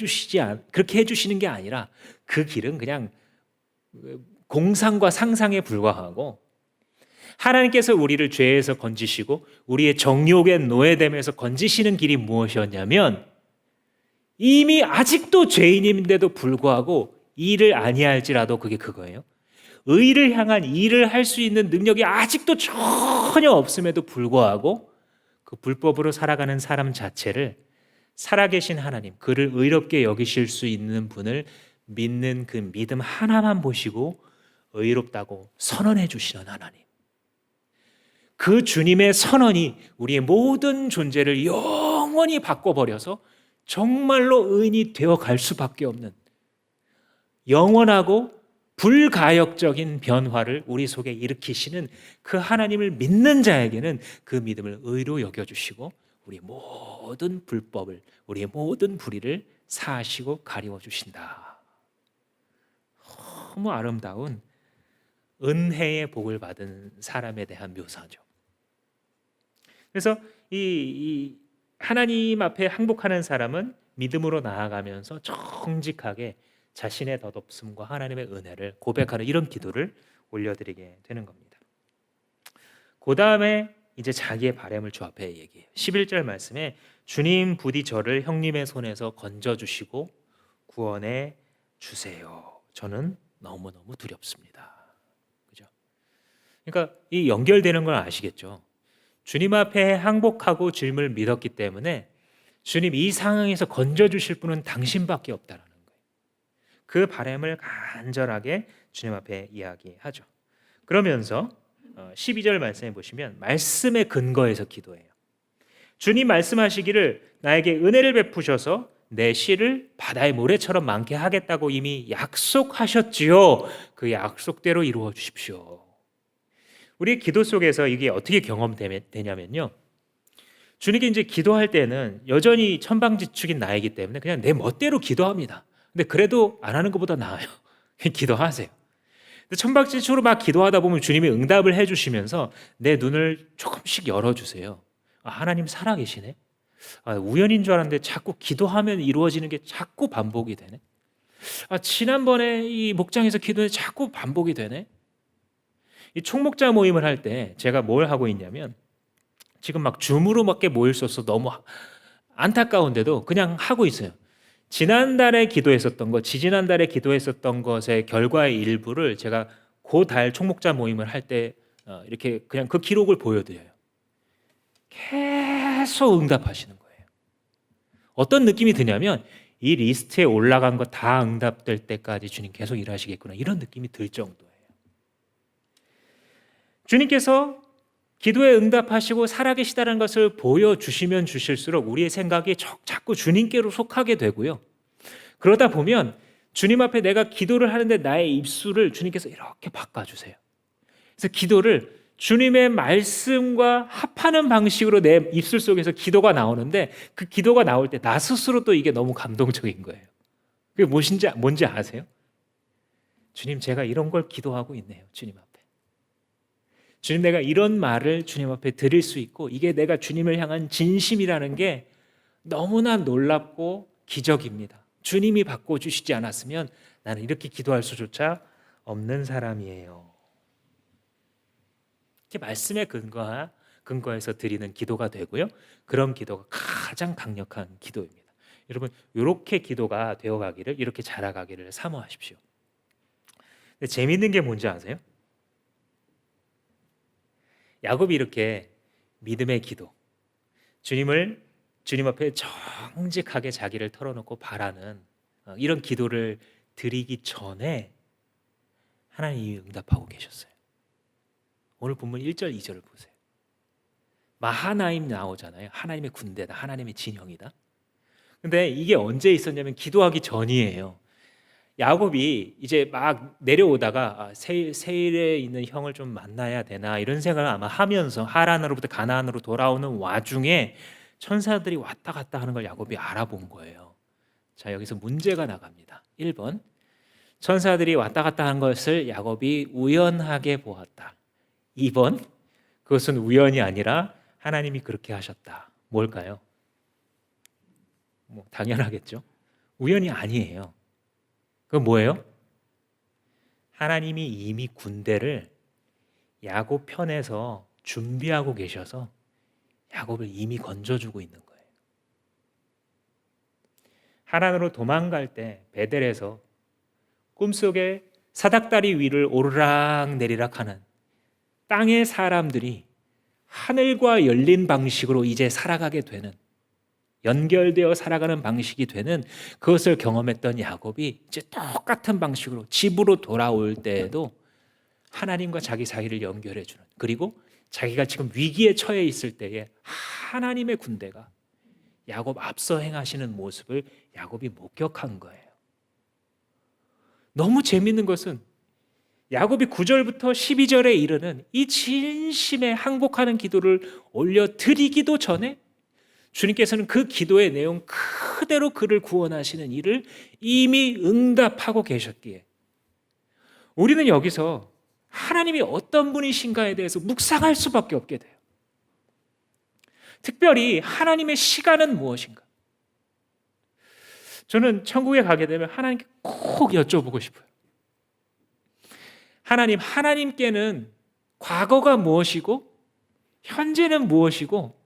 그렇게 해주시는 게 아니라 그 길은 그냥 공상과 상상에 불과하고 하나님께서 우리를 죄에서 건지시고 우리의 정욕에 노예됨에서 건지시는 길이 무엇이었냐면 이미 아직도 죄인인데도 불구하고 일을 아니할지라도 그게 그거예요. 의를 향한 일을 할 수 있는 능력이 아직도 전혀 없음에도 불구하고 그 불법으로 살아가는 사람 자체를 살아계신 하나님, 그를 의롭게 여기실 수 있는 분을 믿는 그 믿음 하나만 보시고 의롭다고 선언해 주시는 하나님. 그 주님의 선언이 우리의 모든 존재를 영원히 바꿔버려서 정말로 의인이 되어갈 수밖에 없는 영원하고 불가역적인 변화를 우리 속에 일으키시는 그 하나님을 믿는 자에게는 그 믿음을 의로 여겨주시고 우리의 모든 불법을, 우리의 모든 불의를 사하시고 가리워 주신다. 너무 아름다운 은혜의 복을 받은 사람에 대한 묘사죠. 그래서 이 하나님 앞에 항복하는 사람은 믿음으로 나아가면서 정직하게 자신의 덧없음과 하나님의 은혜를 고백하는 이런 기도를 올려드리게 되는 겁니다. 그 다음에 이제 자기의 바람을 주 앞에 얘기해요. 11절 말씀에 주님 부디 저를 형님의 손에서 건져주시고 구원해 주세요. 저는 너무너무 두렵습니다. 그죠? 그러니까 이 연결되는 걸 아시겠죠? 주님 앞에 항복하고 주님을 믿었기 때문에 주님 이 상황에서 건져주실 분은 당신밖에 없다라는 거예요. 그 바람을 간절하게 주님 앞에 이야기하죠. 그러면서 12절 말씀해 보시면 말씀의 근거에서 기도해요. 주님 말씀하시기를 나에게 은혜를 베푸셔서 내 씨를 바다의 모래처럼 많게 하겠다고 이미 약속하셨지요. 그 약속대로 이루어 주십시오. 우리 기도 속에서 이게 어떻게 경험되냐면요. 주님께 이제 기도할 때는 여전히 천방지축인 나이기 때문에 그냥 내 멋대로 기도합니다. 근데 그래도 안 하는 것보다 나아요. 기도하세요. 천방지축으로 막 기도하다 보면 주님이 응답을 해주시면서 내 눈을 조금씩 열어주세요. 하나님 살아계시네. 우연인 줄 알았는데 자꾸 기도하면 이루어지는 게 자꾸 반복이 되네. 지난번에 이 목장에서 기도해 자꾸 반복이 되네. 이 총목자 모임을 할 때 제가 뭘 하고 있냐면 지금 막 줌으로밖에 모일 수 없어서 너무 안타까운데도 그냥 하고 있어요. 지난달에 기도했었던 것, 지지난달에 기도했었던 것의 결과의 일부를 제가 그 달 총목자 모임을 할 때 이렇게 그냥 그 기록을 보여드려요. 계속 응답하시는 거예요. 어떤 느낌이 드냐면 이 리스트에 올라간 거 다 응답될 때까지 주님 계속 일하시겠구나 이런 느낌이 들 정도예요. 주님께서 기도에 응답하시고 살아계시다는 것을 보여주시면 주실수록 우리의 생각이 자꾸 주님께로 속하게 되고요. 그러다 보면 주님 앞에 내가 기도를 하는데 나의 입술을 주님께서 이렇게 바꿔주세요. 그래서 기도를 주님의 말씀과 합하는 방식으로 내 입술 속에서 기도가 나오는데 그 기도가 나올 때 나 스스로 또 이게 너무 감동적인 거예요. 그게 뭔지 아세요? 주님 제가 이런 걸 기도하고 있네요. 주님 앞에. 주님 내가 이런 말을 주님 앞에 드릴 수 있고 이게 내가 주님을 향한 진심이라는 게 너무나 놀랍고 기적입니다. 주님이 바꿔주시지 않았으면 나는 이렇게 기도할 수조차 없는 사람이에요. 이렇게 말씀에 근거한 근거해서 드리는 기도가 되고요. 그런 기도가 가장 강력한 기도입니다. 여러분, 이렇게 기도가 되어가기를, 이렇게 자라가기를 사모하십시오. 근데 재미있는 게 뭔지 아세요? 야곱이 이렇게 믿음의 기도, 주님 앞에 정직하게 자기를 털어놓고 바라는 이런 기도를 드리기 전에 하나님이 응답하고 계셨어요. 오늘 본문 1절 2절을 보세요. 마하나임 나오잖아요. 하나님의 군대다, 하나님의 진영이다. 근데 이게 언제 있었냐면 기도하기 전이에요. 야곱이 이제 막 내려오다가 세일에 있는 형을 좀 만나야 되나 이런 생각을 아마 하면서 하란으로부터 가나안으로 돌아오는 와중에 천사들이 왔다 갔다 하는 걸 야곱이 알아본 거예요. 자, 여기서 문제가 나갑니다. 1번, 천사들이 왔다 갔다 하는 것을 야곱이 우연하게 보았다. 2번, 그것은 우연이 아니라 하나님이 그렇게 하셨다. 뭘까요? 당연하겠죠. 우연이 아니에요. 그건 뭐예요? 하나님이 이미 군대를 야곱 편에서 준비하고 계셔서 야곱을 이미 건져주고 있는 거예요. 하란으로 도망갈 때 베델에서 꿈속에 사닥다리 위를 오르락 내리락 하는 땅의 사람들이 하늘과 열린 방식으로 이제 살아가게 되는, 연결되어 살아가는 방식이 되는 그것을 경험했던 야곱이 이제 똑같은 방식으로 집으로 돌아올 때에도 하나님과 자기 사이를 연결해 주는, 그리고 자기가 지금 위기에 처해 있을 때에 하나님의 군대가 야곱 앞서 행하시는 모습을 야곱이 목격한 거예요. 너무 재밌는 것은 야곱이 9절부터 12절에 이르는 이 진심의 항복하는 기도를 올려드리기도 전에 주님께서는 그 기도의 내용 그대로 그를 구원하시는 일을 이미 응답하고 계셨기에 우리는 여기서 하나님이 어떤 분이신가에 대해서 묵상할 수밖에 없게 돼요. 특별히 하나님의 시간은 무엇인가? 저는 천국에 가게 되면 하나님께 꼭 여쭤보고 싶어요. 하나님께는 과거가 무엇이고 현재는 무엇이고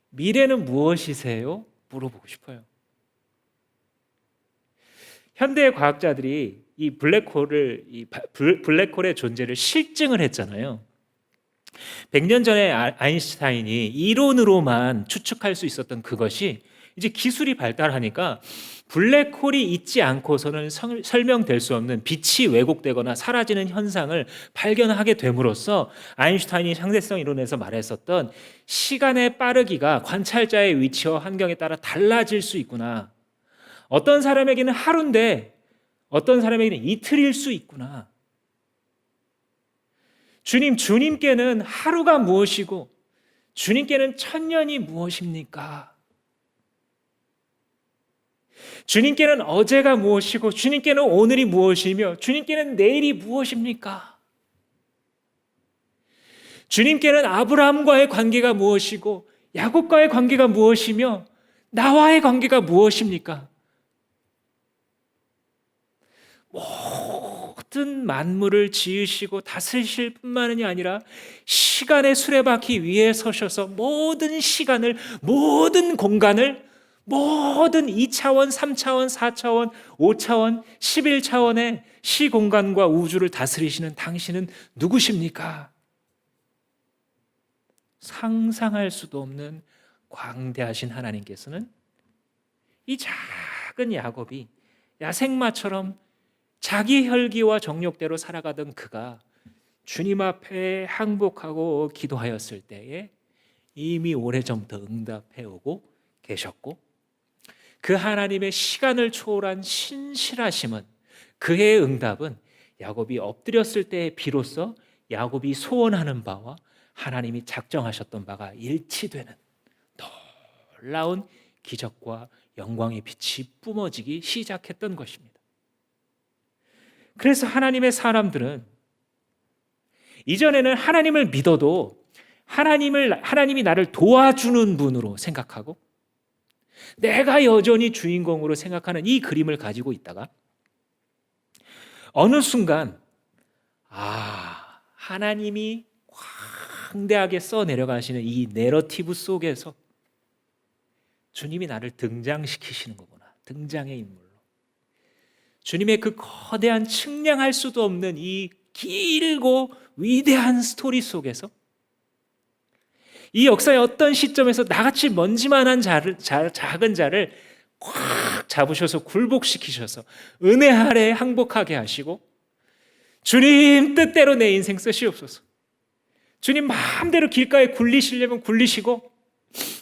미래는 무엇이세요? 물어보고 싶어요. 현대 과학자들이 이 블랙홀의 존재를 실증을 했잖아요. 100년 전에 아인슈타인이 이론으로만 추측할 수 있었던 그것이 이제 기술이 발달하니까 블랙홀이 있지 않고서는 설명될 수 없는 빛이 왜곡되거나 사라지는 현상을 발견하게 됨으로써 아인슈타인이 상대성 이론에서 말했었던 시간의 빠르기가 관찰자의 위치와 환경에 따라 달라질 수 있구나. 어떤 사람에게는 하루인데 어떤 사람에게는 이틀일 수 있구나. 주님께는 하루가 무엇이고 주님께는 천년이 무엇입니까? 주님께는 어제가 무엇이고 주님께는 오늘이 무엇이며 주님께는 내일이 무엇입니까? 주님께는 아브라함과의 관계가 무엇이고 야곱과의 관계가 무엇이며 나와의 관계가 무엇입니까? 모든 만물을 지으시고 다스리실 뿐만이 아니라 시간의 수레바퀴 위에 서셔서 모든 시간을, 모든 공간을, 모든 2차원, 3차원, 4차원, 5차원, 11차원의 시공간과 우주를 다스리시는 당신은 누구십니까? 상상할 수도 없는 광대하신 하나님께서는 이 작은 야곱이 야생마처럼 자기 혈기와 정욕대로 살아가던 그가 주님 앞에 항복하고 기도하였을 때에 이미 오래전부터 응답해 오고 계셨고, 그 하나님의 시간을 초월한 신실하심은, 그의 응답은 야곱이 엎드렸을 때에 비로소 야곱이 소원하는 바와 하나님이 작정하셨던 바가 일치되는 놀라운 기적과 영광의 빛이 뿜어지기 시작했던 것입니다. 그래서 하나님의 사람들은 이전에는 하나님을 믿어도 하나님이 나를 도와주는 분으로 생각하고 내가 여전히 주인공으로 생각하는 이 그림을 가지고 있다가 어느 순간 하나님이 방대하게 써 내려가시는 이 내러티브 속에서 주님이 나를 등장시키시는 거구나. 등장의 인물로. 주님의 그 거대한 측량할 수도 없는 이 길고 위대한 스토리 속에서 이 역사의 어떤 시점에서 나같이 먼지만한 작은 자를 꽉 잡으셔서 굴복시키셔서 은혜 아래 항복하게 하시고 주님 뜻대로 내 인생 쓰시옵소서. 주님 마음대로 길가에 굴리시려면 굴리시고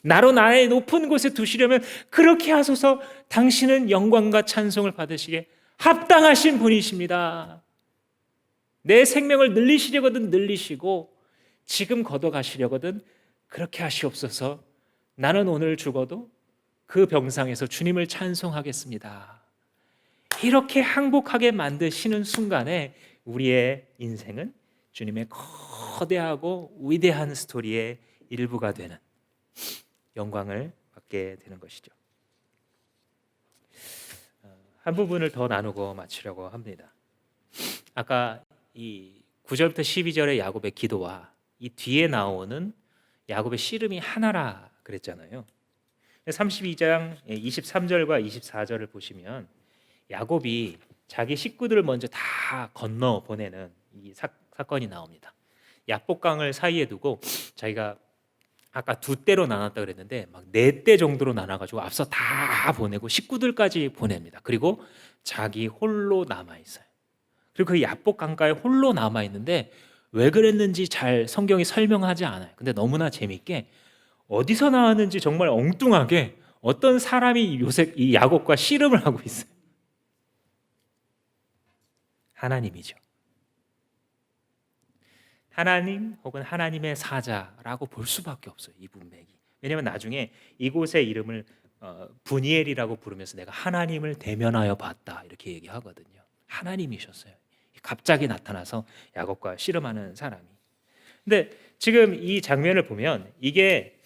나로 나의 높은 곳에 두시려면 그렇게 하소서. 당신은 영광과 찬송을 받으시게 합당하신 분이십니다. 내 생명을 늘리시려거든 늘리시고 지금 걷어가시려거든 그렇게 하시옵소서. 나는 오늘 죽어도 그 병상에서 주님을 찬송하겠습니다. 이렇게 항복하게 만드시는 순간에 우리의 인생은 주님의 거대하고 위대한 스토리의 일부가 되는 영광을 받게 되는 것이죠. 한 부분을 더 나누고 마치려고 합니다. 아까 이 9절부터 12절의 야곱의 기도와 이 뒤에 나오는 야곱의 씨름이 하나라 그랬잖아요. 32장 23절과 24절을 보시면 야곱이 자기 식구들을 먼저 다 건너 보내는 이 사건이 나옵니다. 야복강을 사이에 두고 자기가 아까 두 때로 나눴다 그랬는데 막 네 때 정도로 나눠가지고 앞서 다 보내고 식구들까지 보냅니다. 그리고 자기 홀로 남아 있어요. 그리고 그 야복 강가에 홀로 남아 있는데 왜 그랬는지 잘 성경이 설명하지 않아요. 근데 너무나 재밌게 어디서 나왔는지 정말 엉뚱하게 어떤 사람이 이 야곱과 씨름을 하고 있어요. 하나님이죠. 하나님 혹은 하나님의 사자라고 볼 수밖에 없어요. 이 문맥이. 왜냐하면 나중에 이곳의 이름을 분이엘이라고 부르면서 내가 하나님을 대면하여 봤다 이렇게 얘기하거든요. 하나님이셨어요. 갑자기 나타나서 야곱과 씨름하는 사람이. 근데 지금 이 장면을 보면 이게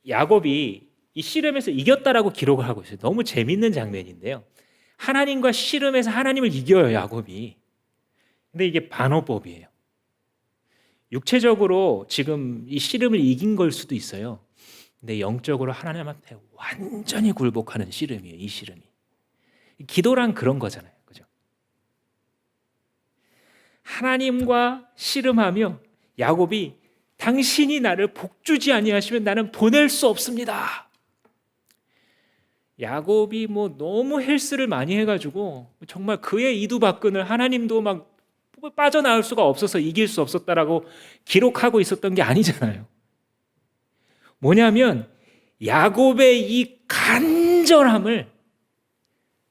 야곱이 이 씨름에서 이겼다라고 기록을 하고 있어요. 너무 재밌는 장면인데요. 하나님과 씨름에서 하나님을 이겨요, 야곱이. 근데 이게 반어법이에요. 육체적으로 지금 이 씨름을 이긴 걸 수도 있어요. 근데 영적으로 하나님한테 완전히 굴복하는 씨름이에요. 이 씨름이. 기도란 그런 거잖아요. 그죠? 하나님과 씨름하며 야곱이 당신이 나를 복주지 아니하시면 나는 보낼 수 없습니다. 야곱이 뭐 너무 헬스를 많이 해가지고 정말 그의 이두박근을 하나님도 막 빠져나올 수가 없어서 이길 수 없었다라고 기록하고 있었던 게 아니잖아요. 뭐냐면 야곱의 이 간절함을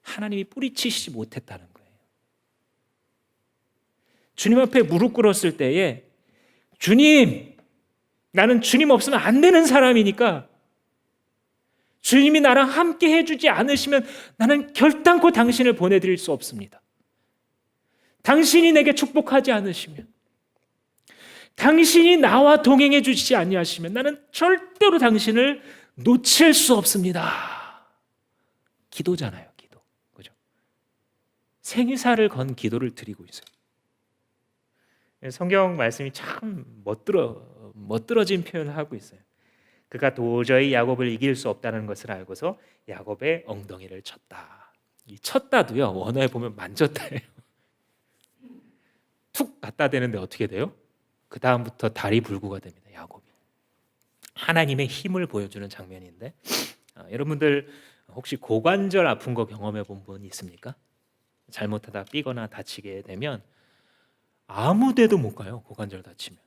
하나님이 뿌리치시지 못했다는 거예요. 주님 앞에 무릎 꿇었을 때에 주님, 나는 주님 없으면 안 되는 사람이니까 주님이 나랑 함께 해주지 않으시면 나는 결단코 당신을 보내드릴 수 없습니다. 당신이 내게 축복하지 않으시면, 당신이 나와 동행해 주시지 아니하시면 나는 절대로 당신을 놓칠 수 없습니다. 기도잖아요, 기도. 그죠? 생사를 건 기도를 드리고 있어요. 성경 말씀이 참 멋들어진 표현을 하고 있어요. 그가 도저히 야곱을 이길 수 없다는 것을 알고서 야곱의 엉덩이를 쳤다. 이 쳤다도요, 원어에 보면 만졌다예요. 툭 갖다 대는데 어떻게 돼요? 그 다음부터 다리 불구가 됩니다. 야곱이. 하나님의 힘을 보여주는 장면인데 여러분들 혹시 고관절 아픈 거 경험해 본 분 있습니까? 잘못하다 삐거나 다치게 되면 아무 데도 못 가요. 고관절 다치면.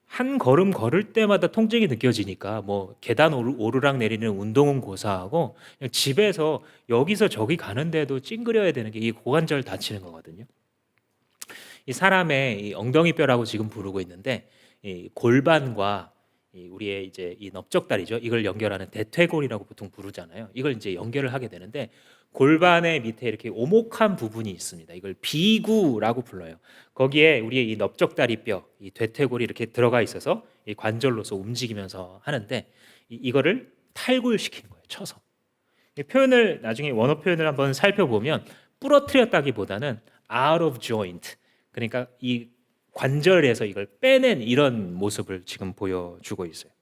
한 걸음 걸을 때마다 통증이 느껴지니까 뭐 계단 오르락 내리는 운동은 고사하고 그냥 집에서 여기서 저기 가는데도 찡그려야 되는 게 이 고관절 다치는 거거든요. 이 사람의 이 엉덩이뼈라고 지금 부르고 있는데 이 골반과 우리의 이제 이 넓적다리죠. 이걸 연결하는 대퇴골이라고 보통 부르잖아요. 이걸 이제 연결을 하게 되는데 골반의 밑에 이렇게 오목한 부분이 있습니다. 이걸 비구라고 불러요. 거기에 우리의 이 넓적다리뼈, 이 대퇴골이 이렇게 들어가 있어서 이 관절로서 움직이면서 하는데 이거를 탈골시키는 거예요. 쳐서. 이 표현을 나중에 원어 표현을 한번 살펴보면 부러뜨렸다기보다는 out of joint. 그러니까 이 관절에서 이걸 빼낸 이런 모습을 지금 보여주고 있어요.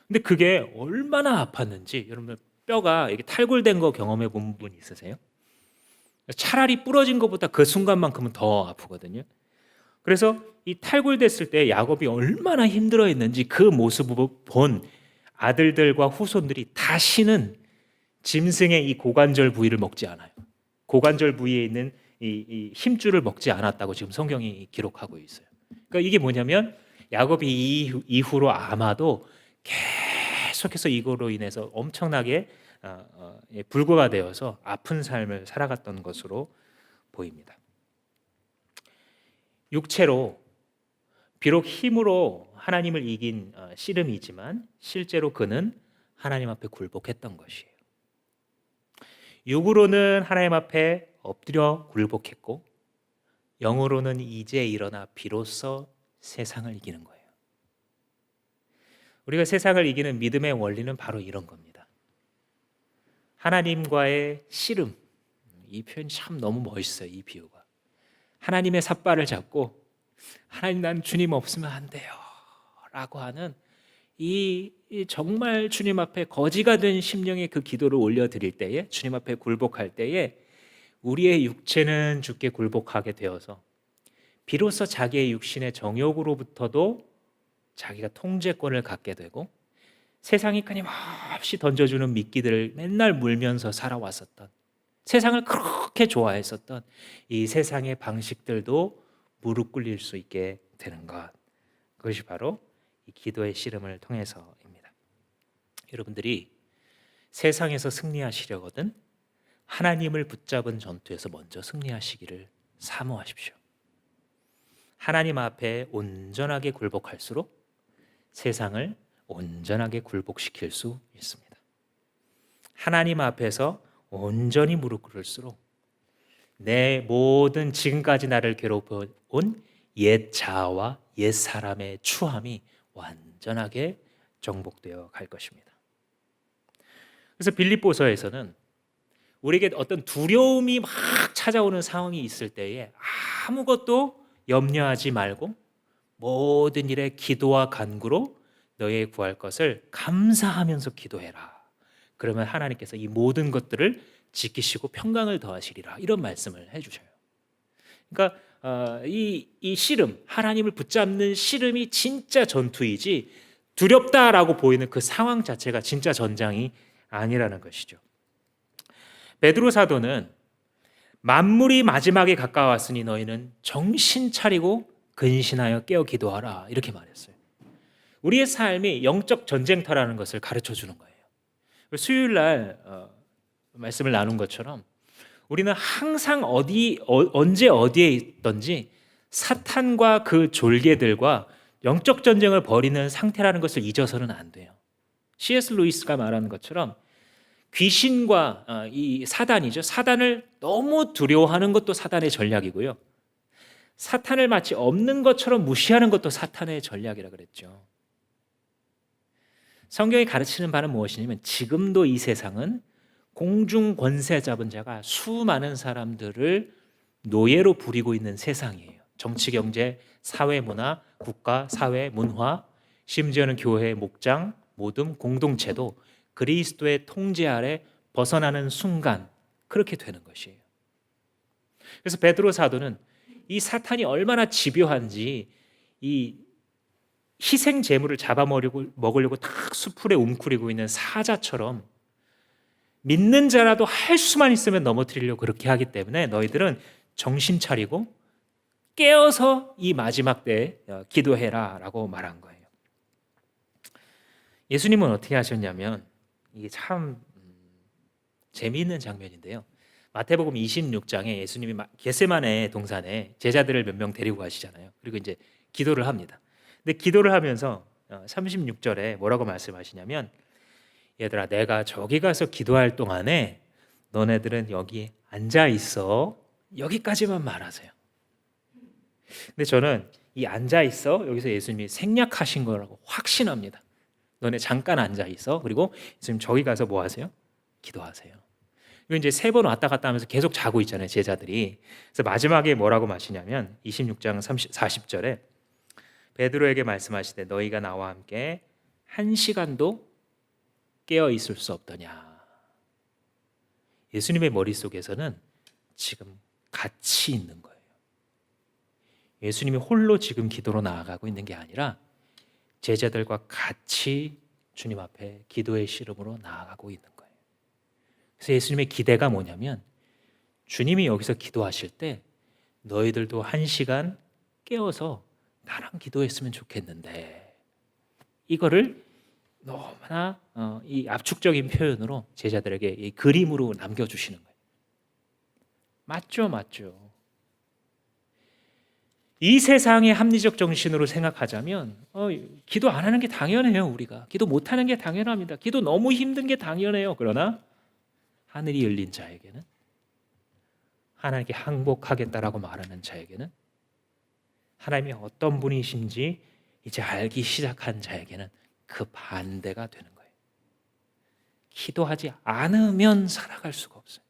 근데 그게 얼마나 아팠는지 여러분 뼈가 이렇게 탈골된 거 경험해 본 분 있으세요? 차라리 부러진 것보다 그 순간만큼은 더 아프거든요. 그래서 이 탈골됐을 때 야곱이 얼마나 힘들어했는지 그 모습을 본 아들들과 후손들이 다시는 짐승의 이 고관절 부위를 먹지 않아요. 고관절 부위에 있는 이 힘줄을 먹지 않았다고 지금 성경이 기록하고 있어요. 그러니까 이게 뭐냐면 야곱이 이후로 아마도 계속해서 이거로 인해서 엄청나게 불구가 되어서 아픈 삶을 살아갔던 것으로 보입니다. 육체로 비록 힘으로 하나님을 이긴 씨름이지만 실제로 그는 하나님 앞에 굴복했던 것이에요. 육으로는 하나님 앞에 엎드려 굴복했고 영으로는 이제 일어나 비로소 세상을 이기는 거예요. 우리가 세상을 이기는 믿음의 원리는 바로 이런 겁니다. 하나님과의 씨름. 이 표현이 참 너무 멋있어요. 이 비유가. 하나님의 삿발을 잡고 하나님 난 주님 없으면 안 돼요 라고 하는 이 정말 주님 앞에 거지가 된 심령의 그 기도를 올려드릴 때에, 주님 앞에 굴복할 때에 우리의 육체는 주께 굴복하게 되어서 비로소 자기의 육신의 정욕으로부터도 자기가 통제권을 갖게 되고 세상이 끊임없이 던져주는 미끼들을 맨날 물면서 살아왔었던, 세상을 그렇게 좋아했었던 이 세상의 방식들도 무릎 꿇릴 수 있게 되는 것, 그것이 바로 이 기도의 씨름을 통해서입니다. 여러분들이 세상에서 승리하시려거든 하나님을 붙잡은 전투에서 먼저 승리하시기를 사모하십시오. 하나님 앞에 온전하게 굴복할수록 세상을 온전하게 굴복시킬 수 있습니다. 하나님 앞에서 온전히 무릎 꿇을수록 내 모든 지금까지 나를 괴롭혀온 옛 자아와 옛 사람의 추함이 완전하게 정복되어 갈 것입니다. 그래서 빌립보서에서는 우리에게 어떤 두려움이 막 찾아오는 상황이 있을 때에 아무것도 염려하지 말고 모든 일에 기도와 간구로 너희의 구할 것을 감사하면서 기도해라. 그러면 하나님께서 이 모든 것들을 지키시고 평강을 더하시리라. 이런 말씀을 해주셔요. 그러니까 이 씨름, 하나님을 붙잡는 씨름이 진짜 전투이지 두렵다라고 보이는 그 상황 자체가 진짜 전장이 아니라는 것이죠. 베드로 사도는 만물이 마지막에 가까웠으니 너희는 정신 차리고 근신하여 깨어 기도하라 이렇게 말했어요. 우리의 삶이 영적 전쟁터라는 것을 가르쳐 주는 거예요. 수요일 날 말씀을 나눈 것처럼 우리는 항상 언제 어디에 있든지 사탄과 그 졸개들과 영적 전쟁을 벌이는 상태라는 것을 잊어서는 안 돼요. C.S. 루이스가 말하는 것처럼 귀신과 이 사단이죠. 사단을 너무 두려워하는 것도 사단의 전략이고요. 사탄을 마치 없는 것처럼 무시하는 것도 사탄의 전략이라 그랬죠. 성경이 가르치는 바는 무엇이냐면 지금도 이 세상은 공중 권세 잡은 자가 수많은 사람들을 노예로 부리고 있는 세상이에요. 정치, 경제, 사회, 문화, 국가, 사회, 문화, 심지어는 교회, 목장, 모든 공동체도 그리스도의 통제 아래 벗어나는 순간 그렇게 되는 것이에요. 그래서 베드로 사도는 이 사탄이 얼마나 집요한지 이 희생 제물을 잡아먹으려고 탁 수풀에 웅크리고 있는 사자처럼 믿는 자라도 할 수만 있으면 넘어뜨리려고 그렇게 하기 때문에 너희들은 정신 차리고 깨어서 이 마지막 때에 기도해라 라고 말한 거예요. 예수님은 어떻게 하셨냐면 이게 참 재미있는 장면인데요. 마태복음 26장에 예수님이 겟세마네 동산에 제자들을 몇 명 데리고 가시잖아요. 그리고 이제 기도를 합니다. 근데 기도를 하면서 36절에 뭐라고 말씀하시냐면 얘들아 내가 저기 가서 기도할 동안에 너네들은 여기 앉아 있어. 여기까지만 말하세요. 근데 저는 이 앉아 있어 여기서 예수님이 생략하신 거라고 확신합니다. 너네 잠깐 앉아 있어. 그리고 예수님 저기 가서 뭐 하세요? 기도하세요. 이거 이제 3번 왔다 갔다 하면서 계속 자고 있잖아요, 제자들이. 그래서 마지막에 뭐라고 마시냐면 26장 40절에 베드로에게 말씀하시되 너희가 나와 함께 1시간도 깨어 있을 수 없더냐. 예수님의 머릿속에서는 지금 같이 있는 거예요. 예수님이 홀로 지금 기도로 나아가고 있는 게 아니라 제자들과 같이 주님 앞에 기도의 씨름으로 나아가고 있는 거예요. 그래서 예수님의 기대가 뭐냐면 주님이 여기서 기도하실 때 너희들도 1시간 깨어서 나랑 기도했으면 좋겠는데, 이거를 너무나 이 압축적인 표현으로 제자들에게 이 그림으로 남겨주시는 거예요. 맞죠, 맞죠. 이 세상의 합리적 정신으로 생각하자면 기도 안 하는 게 당연해요. 우리가 기도 못 하는 게 당연합니다. 기도 너무 힘든 게 당연해요. 그러나 하늘이 열린 자에게는, 하나님께 항복하겠다라고 말하는 자에게는, 하나님이 어떤 분이신지 이제 알기 시작한 자에게는 그 반대가 되는 거예요. 기도하지 않으면 살아갈 수가 없어요.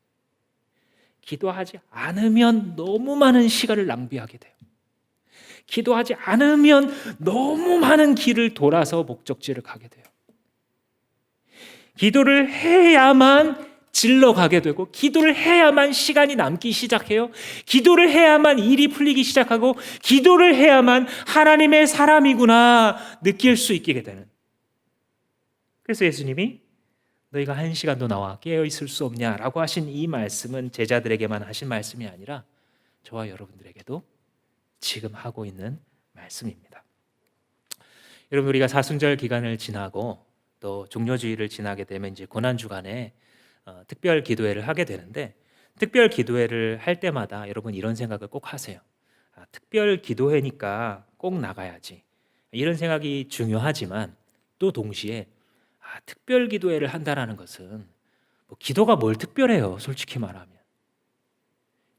기도하지 않으면 너무 많은 시간을 낭비하게 돼요. 기도하지 않으면 너무 많은 길을 돌아서 목적지를 가게 돼요. 기도를 해야만 질러 가게 되고, 기도를 해야만 시간이 남기 시작해요. 기도를 해야만 일이 풀리기 시작하고, 기도를 해야만 하나님의 사람이구나 느낄 수 있게 되는. 그래서 예수님이 너희가 1시간도 나와 깨어 있을 수 없냐라고 하신 이 말씀은 제자들에게만 하신 말씀이 아니라 저와 여러분들에게도 지금 하고 있는 말씀입니다. 여러분, 우리가 사순절 기간을 지나고 또 종료주일을 지나게 되면 이제 고난주간에 특별 기도회를 하게 되는데, 특별 기도회를 할 때마다 여러분 이런 생각을 꼭 하세요. 특별 기도회니까 꼭 나가야지, 이런 생각이 중요하지만 또 동시에 특별 기도회를 한다라는 것은 뭐 기도가 뭘 특별해요. 솔직히 말하면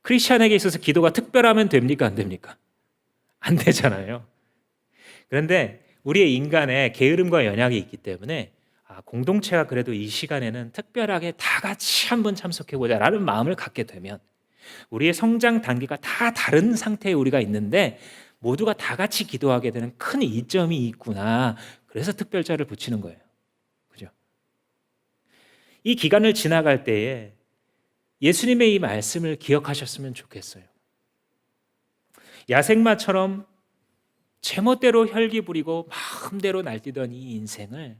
크리스찬에게 있어서 기도가 특별하면 됩니까, 안 됩니까? 안 되잖아요. 그런데 우리의 인간의 게으름과 연약이 있기 때문에 공동체가 그래도 이 시간에는 특별하게 다 같이 한번 참석해보자 라는 마음을 갖게 되면, 우리의 성장 단계가 다 다른 상태에 우리가 있는데 모두가 다 같이 기도하게 되는 큰 이점이 있구나. 그래서 특별자를 붙이는 거예요. 그죠? 이 기간을 지나갈 때에 예수님의 이 말씀을 기억하셨으면 좋겠어요. 야생마처럼 제멋대로 혈기 부리고 마음대로 날뛰던 이 인생을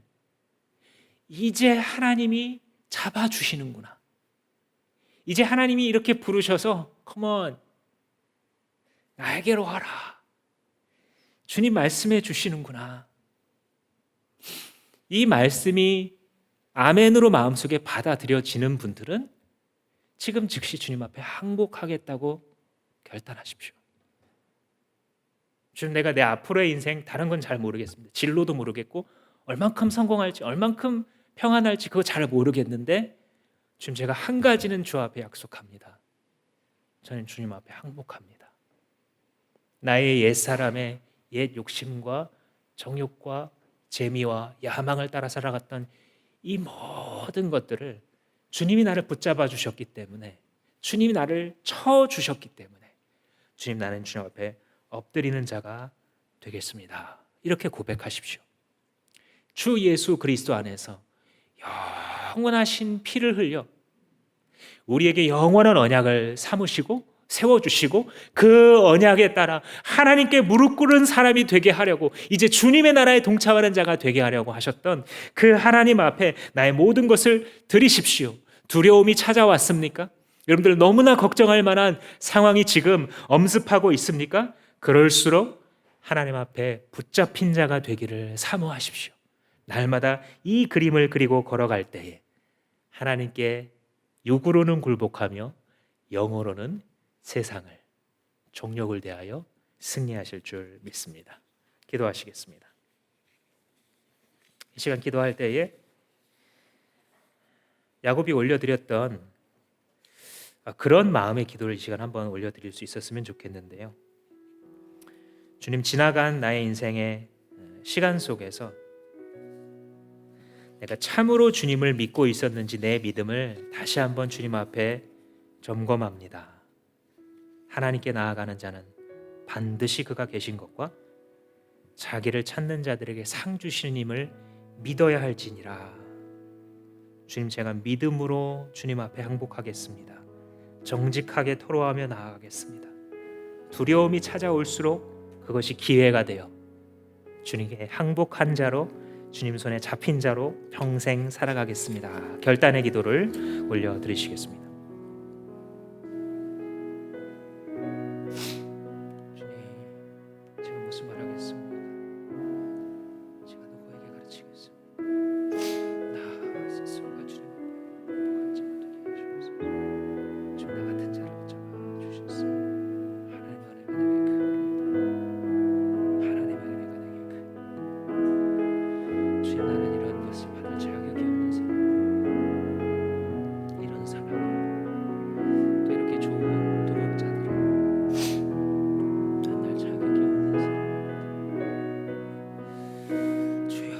이제 하나님이 잡아주시는구나. 이제 하나님이 이렇게 부르셔서 컴온, 나에게로 와라. 주님 말씀해 주시는구나. 이 말씀이 아멘으로 마음속에 받아들여지는 분들은 지금 즉시 주님 앞에 항복하겠다고 결단하십시오. 주님, 내가 내 앞으로의 인생 다른 건 잘 모르겠습니다. 진로도 모르겠고 얼만큼 성공할지, 얼만큼 평안할지 그거 잘 모르겠는데 주님, 제가 한 가지는 주 앞에 약속합니다. 저는 주님 앞에 항복합니다. 나의 옛사람의 옛 욕심과 정욕과 재미와 야망을 따라 살아갔던 이 모든 것들을 주님이 나를 붙잡아 주셨기 때문에, 주님이 나를 쳐 주셨기 때문에 주님, 나는 주님 앞에 엎드리는 자가 되겠습니다. 이렇게 고백하십시오. 주 예수 그리스도 안에서 영원하신 피를 흘려 우리에게 영원한 언약을 삼으시고 세워주시고, 그 언약에 따라 하나님께 무릎 꿇은 사람이 되게 하려고, 이제 주님의 나라에 동참하는 자가 되게 하려고 하셨던 그 하나님 앞에 나의 모든 것을 드리십시오. 두려움이 찾아왔습니까? 여러분들 너무나 걱정할 만한 상황이 지금 엄습하고 있습니까? 그럴수록 하나님 앞에 붙잡힌 자가 되기를 사모하십시오. 날마다 이 그림을 그리고 걸어갈 때에 하나님께 육으로는 굴복하며 영으로는 세상을, 종력을 대하여 승리하실 줄 믿습니다. 기도하시겠습니다. 이 시간 기도할 때에 야곱이 올려드렸던 그런 마음의 기도를 이 시간 한번 올려드릴 수 있었으면 좋겠는데요. 주님, 지나간 나의 인생의 시간 속에서 내가 참으로 주님을 믿고 있었는지 내 믿음을 다시 한번 주님 앞에 점검합니다. 하나님께 나아가는 자는 반드시 그가 계신 것과 자기를 찾는 자들에게 상 주시님을 믿어야 할지니라. 주님, 제가 믿음으로 주님 앞에 항복하겠습니다. 정직하게 토로하며 나아가겠습니다. 두려움이 찾아올수록 그것이 기회가 되어 주님께 항복한 자로, 주님 손에 잡힌 자로 평생 살아가겠습니다. 결단의 기도를 올려드리시겠습니다. 주님, 제가 무슨 말 하겠습니까? 제가 누구에게 가르치겠습니까? 나 스스로가 주님 행복하지 못하게 하시옵소서. 주님, 나 같은 자를 붙잡아 주셨습니다. 하나님의 은혜가 내게 큰 주님, 나는 이러한 것을 받을 자격이 없는 사람, 이런 사람, 또 이렇게 좋은 동역자들을 만날 자격이 없는 사람, 주여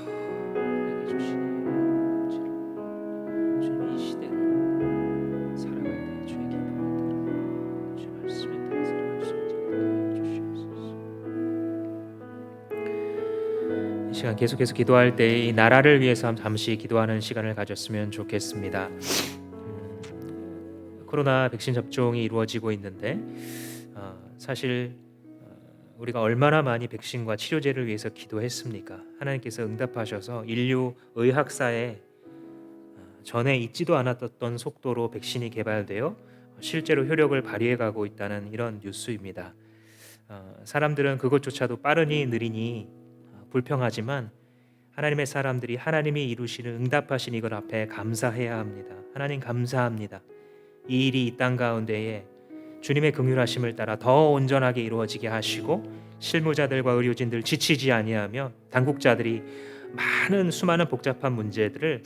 내게 주시니 주님, 이 시대를 살아갈 때 주의 기쁨을 따라 주의 말씀에 따라 살아갈 수 있게 하여 주시옵소서. 이 시간 계속해서 기도할 때 이 나라를 위해서 잠시 기도하는 시간을 가졌으면 좋겠습니다. 코로나 백신 접종이 이루어지고 있는데 사실 우리가 얼마나 많이 백신과 치료제를 위해서 기도했습니까? 하나님께서 응답하셔서 인류 의학사에 전에 있지도 않았던 속도로 백신이 개발되어 실제로 효력을 발휘해가고 있다는 이런 뉴스입니다. 사람들은 그것조차도 빠르니 느리니 불평하지만 하나님의 사람들이 하나님이 이루시는 응답하신 이것 앞에 감사해야 합니다. 하나님 감사합니다. 이 일이 이 땅 가운데에 주님의 긍휼하심을 따라 더 온전하게 이루어지게 하시고 실무자들과 의료진들 지치지 아니하며 당국자들이 많은 수많은 복잡한 문제들을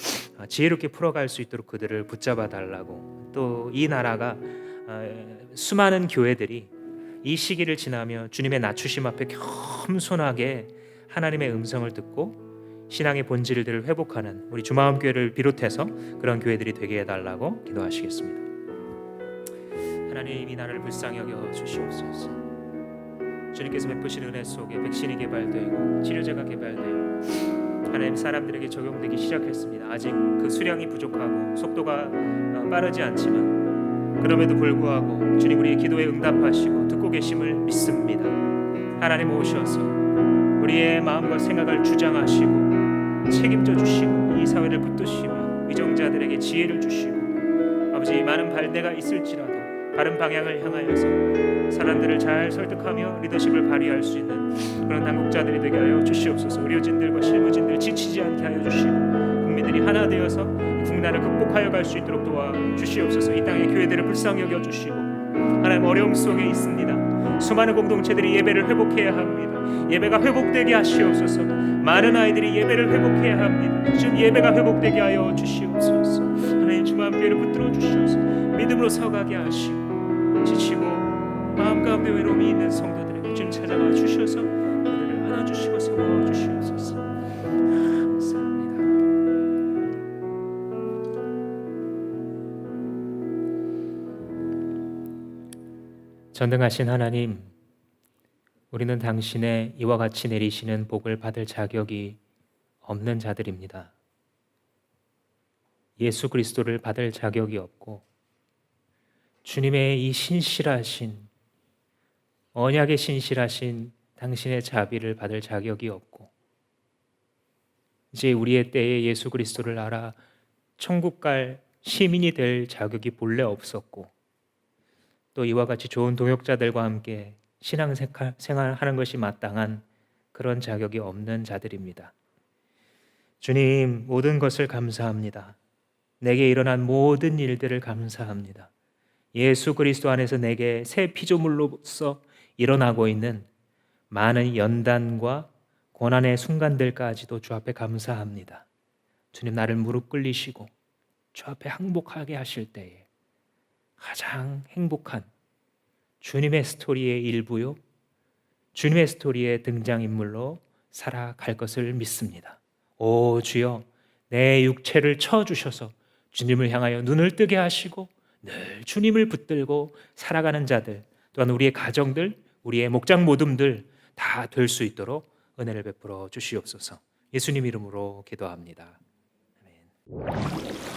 지혜롭게 풀어갈 수 있도록 그들을 붙잡아 달라고, 또 이 나라가 수많은 교회들이 이 시기를 지나며 주님의 낮추심 앞에 겸손하게 하나님의 음성을 듣고 신앙의 본질들을 회복하는 우리 주마음교회를 비롯해서 그런 교회들이 되게 해달라고 기도하시겠습니다. 하나님, 이 나라를 불쌍히 여겨 주시옵소서. 주님께서 베푸신 은혜 속에 백신이 개발되고 치료제가 개발되어 하나님 사람들에게 적용되기 시작했습니다. 아직 그 수량이 부족하고 속도가 빠르지 않지만 그럼에도 불구하고 주님, 우리의 기도에 응답하시고 듣고 계심을 믿습니다. 하나님 오셔서 우리의 마음과 생각을 주장하시고 책임져 주시고 이 사회를 붙드시며 위정자들에게 지혜를 주시고 아버지, 많은 발대가 있을지라도 바른 방향을 향하여서 사람들을 잘 설득하며 리더십을 발휘할 수 있는 그런 당국자들이 되게 하여 주시옵소서. 의료진들과 실무진들 지치지 않게 하여 주시고 국민들이 하나 되어서 이 국난을 극복하여 갈 수 있도록 도와주시옵소서. 이 땅의 교회들을 불쌍히 여겨주시고 하나님, 어려움 속에 있습니다. 수많은 공동체들이 예배를 회복해야 합니다. 예배가 회복되게 하시옵소서. 많은 아이들이 예배를 회복해야 합니다. 주님, 예배가 회복되게 하여 주시옵소서. 하나님, 주마음교회를 붙들어 주시옵소서. 믿음으로 서가게 하시고 지치고 마음 가운데 외로움이 있는 성도들에게 주님 찾아와 주셔서 그들을 안아주시고 살아와 주시옵소서. 감사합니다. 전능하신 하나님, 우리는 당신의 이와 같이 내리시는 복을 받을 자격이 없는 자들입니다. 예수 그리스도를 받을 자격이 없고 주님의 이 신실하신, 언약의 신실하신 당신의 자비를 받을 자격이 없고 이제 우리의 때에 예수 그리스도를 알아 천국 갈 시민이 될 자격이 본래 없었고 또 이와 같이 좋은 동역자들과 함께 신앙생활하는 것이 마땅한 그런 자격이 없는 자들입니다. 주님, 모든 것을 감사합니다. 내게 일어난 모든 일들을 감사합니다. 예수 그리스도 안에서 내게 새 피조물로서 일어나고 있는 많은 연단과 고난의 순간들까지도 주 앞에 감사합니다. 주님, 나를 무릎 꿇리시고 주 앞에 항복하게 하실 때에 가장 행복한 주님의 스토리의 일부요, 주님의 스토리의 등장인물로 살아갈 것을 믿습니다. 오 주여, 내 육체를 쳐 주셔서 주님을 향하여 눈을 뜨게 하시고 늘 주님을 붙들고 살아가는 자들, 또한 우리의 가정들, 우리의 목장 모둠들 다 될 수 있도록 은혜를 베풀어 주시옵소서. 예수님 이름으로 기도합니다. 아멘.